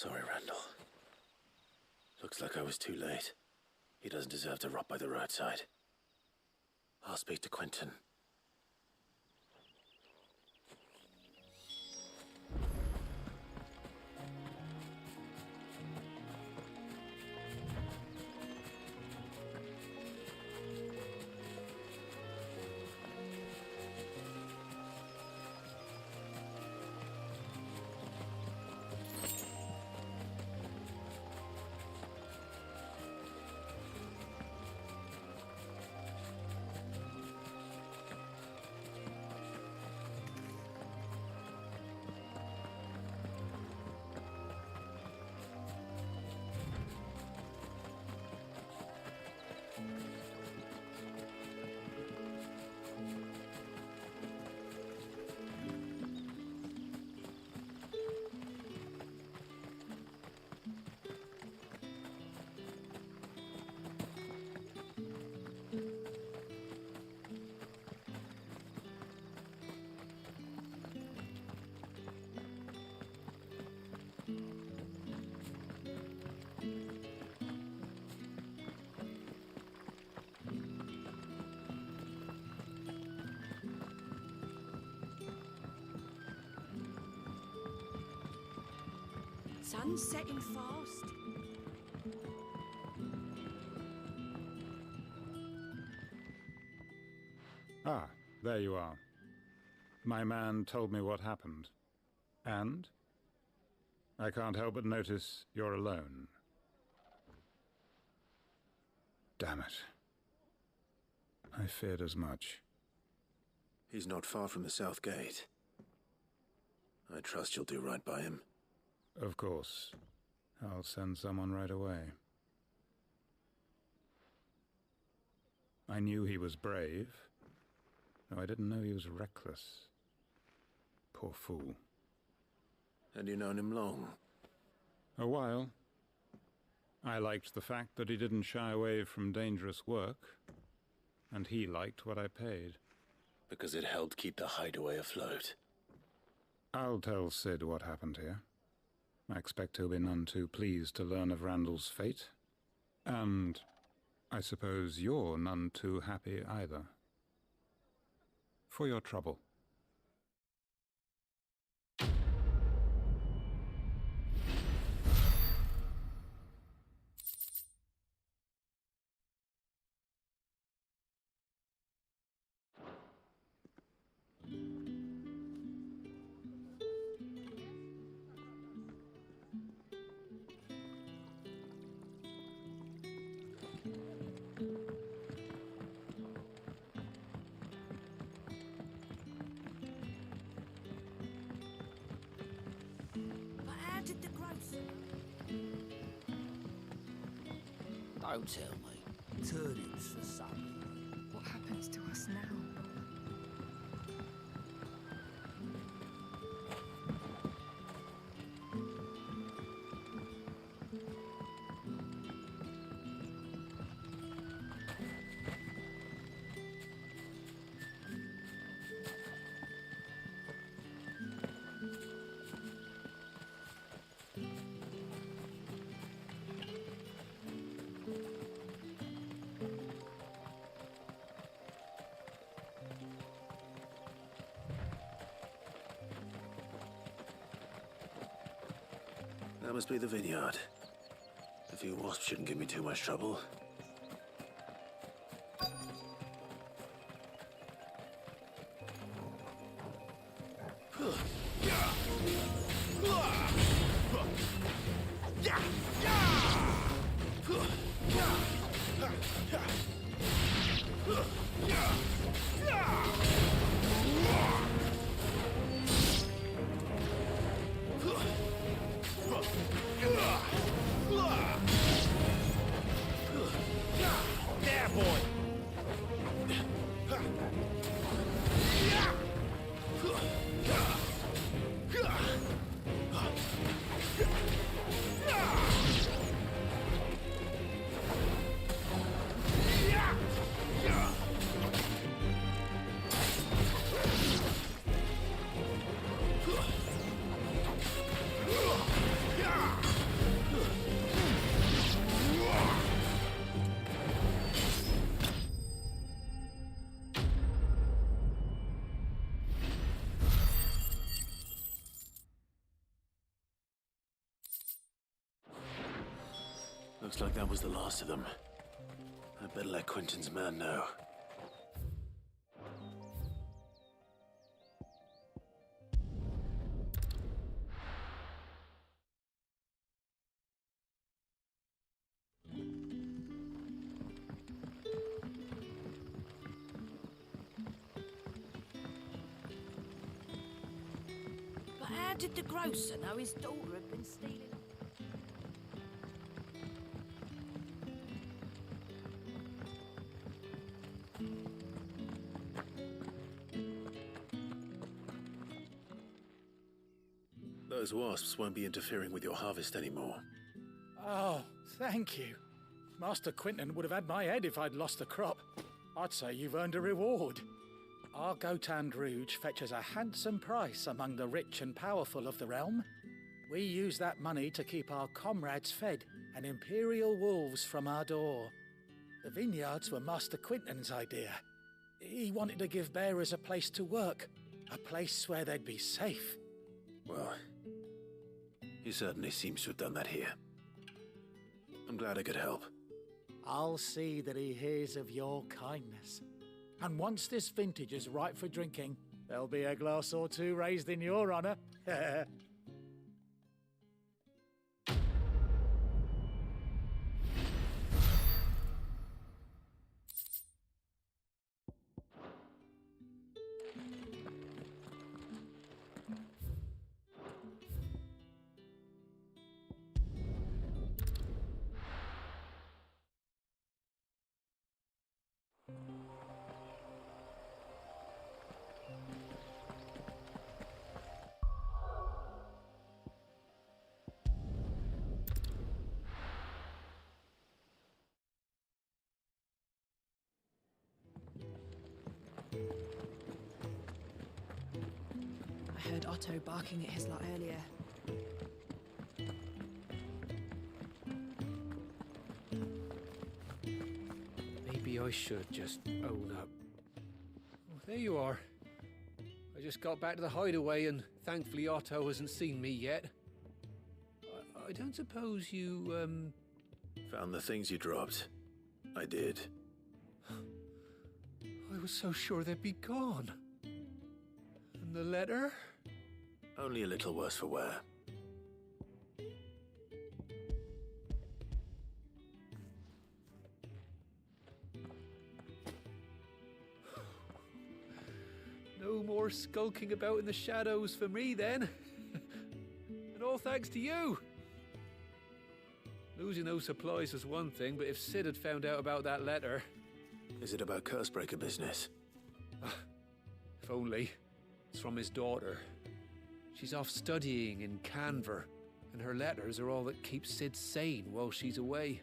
Sorry, Randall. Looks like I was too late. He doesn't deserve to rot by the roadside. I'll speak to Quentin. Sun's setting fast. Ah, there you are. My man told me what happened. And? I can't help but notice you're alone. Damn it. I feared as much. He's not far from the south gate. I trust you'll do right by him. Of course. I'll send someone right away. I knew he was brave, though I didn't know he was reckless. Poor fool. And you known him long? A while. I liked the fact that he didn't shy away from dangerous work, and he liked what I paid. Because it helped keep the hideaway afloat. I'll tell Sid what happened here. I expect he'll be none too pleased to learn of Randall's fate. And I suppose you're none too happy either. For your trouble. Don't tell me. Turnips for supper. What happens to us now? That must be the vineyard. A few wasps shouldn't give me too much trouble. There, boy! Looks like that was the last of them. I'd better let Quentin's man know. But how did the grocer know his daughter had been stealing? Those wasps won't be interfering with your harvest anymore. Oh, thank you. Master Quentin would have had my head if I'd lost the crop. I'd say you've earned a reward. Our Gotand Rouge fetches a handsome price among the rich and powerful of the realm. We use that money to keep our comrades fed and imperial wolves from our door. The vineyards were Master Quentin's idea. He wanted to give bearers a place to work, a place where they'd be safe. Well, he certainly seems to have done that here. I'm glad I could help. I'll see that he hears of your kindness. And once this vintage is ripe for drinking, there'll be a glass or two raised in your honor. I heard Otto barking at his lot earlier. Maybe I should just own up. Oh, there you are. I just got back to the hideaway and thankfully Otto hasn't seen me yet. I don't suppose you, Found the things you dropped. I did. I was so sure they'd be gone. And the letter? Only a little worse for wear. No more skulking about in the shadows for me then. And all thanks to you. Losing those supplies was one thing, but if Sid had found out about that letter... Is it about Cursebreaker business? If only. It's from his daughter. She's off studying in Canver, and her letters are all that keep Sid sane while she's away.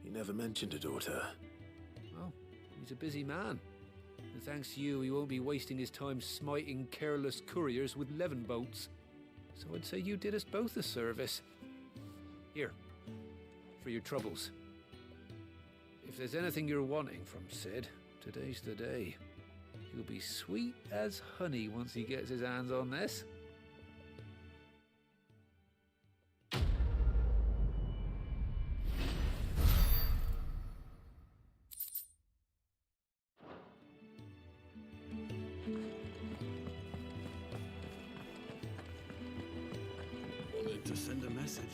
He never mentioned a daughter. Well, he's a busy man. And thanks to you, he won't be wasting his time smiting careless couriers with levin boats. So I'd say you did us both a service. Here, for your troubles. If there's anything you're wanting from Sid, today's the day. He'll be sweet as honey once he gets his hands on this. Wanted to send a message.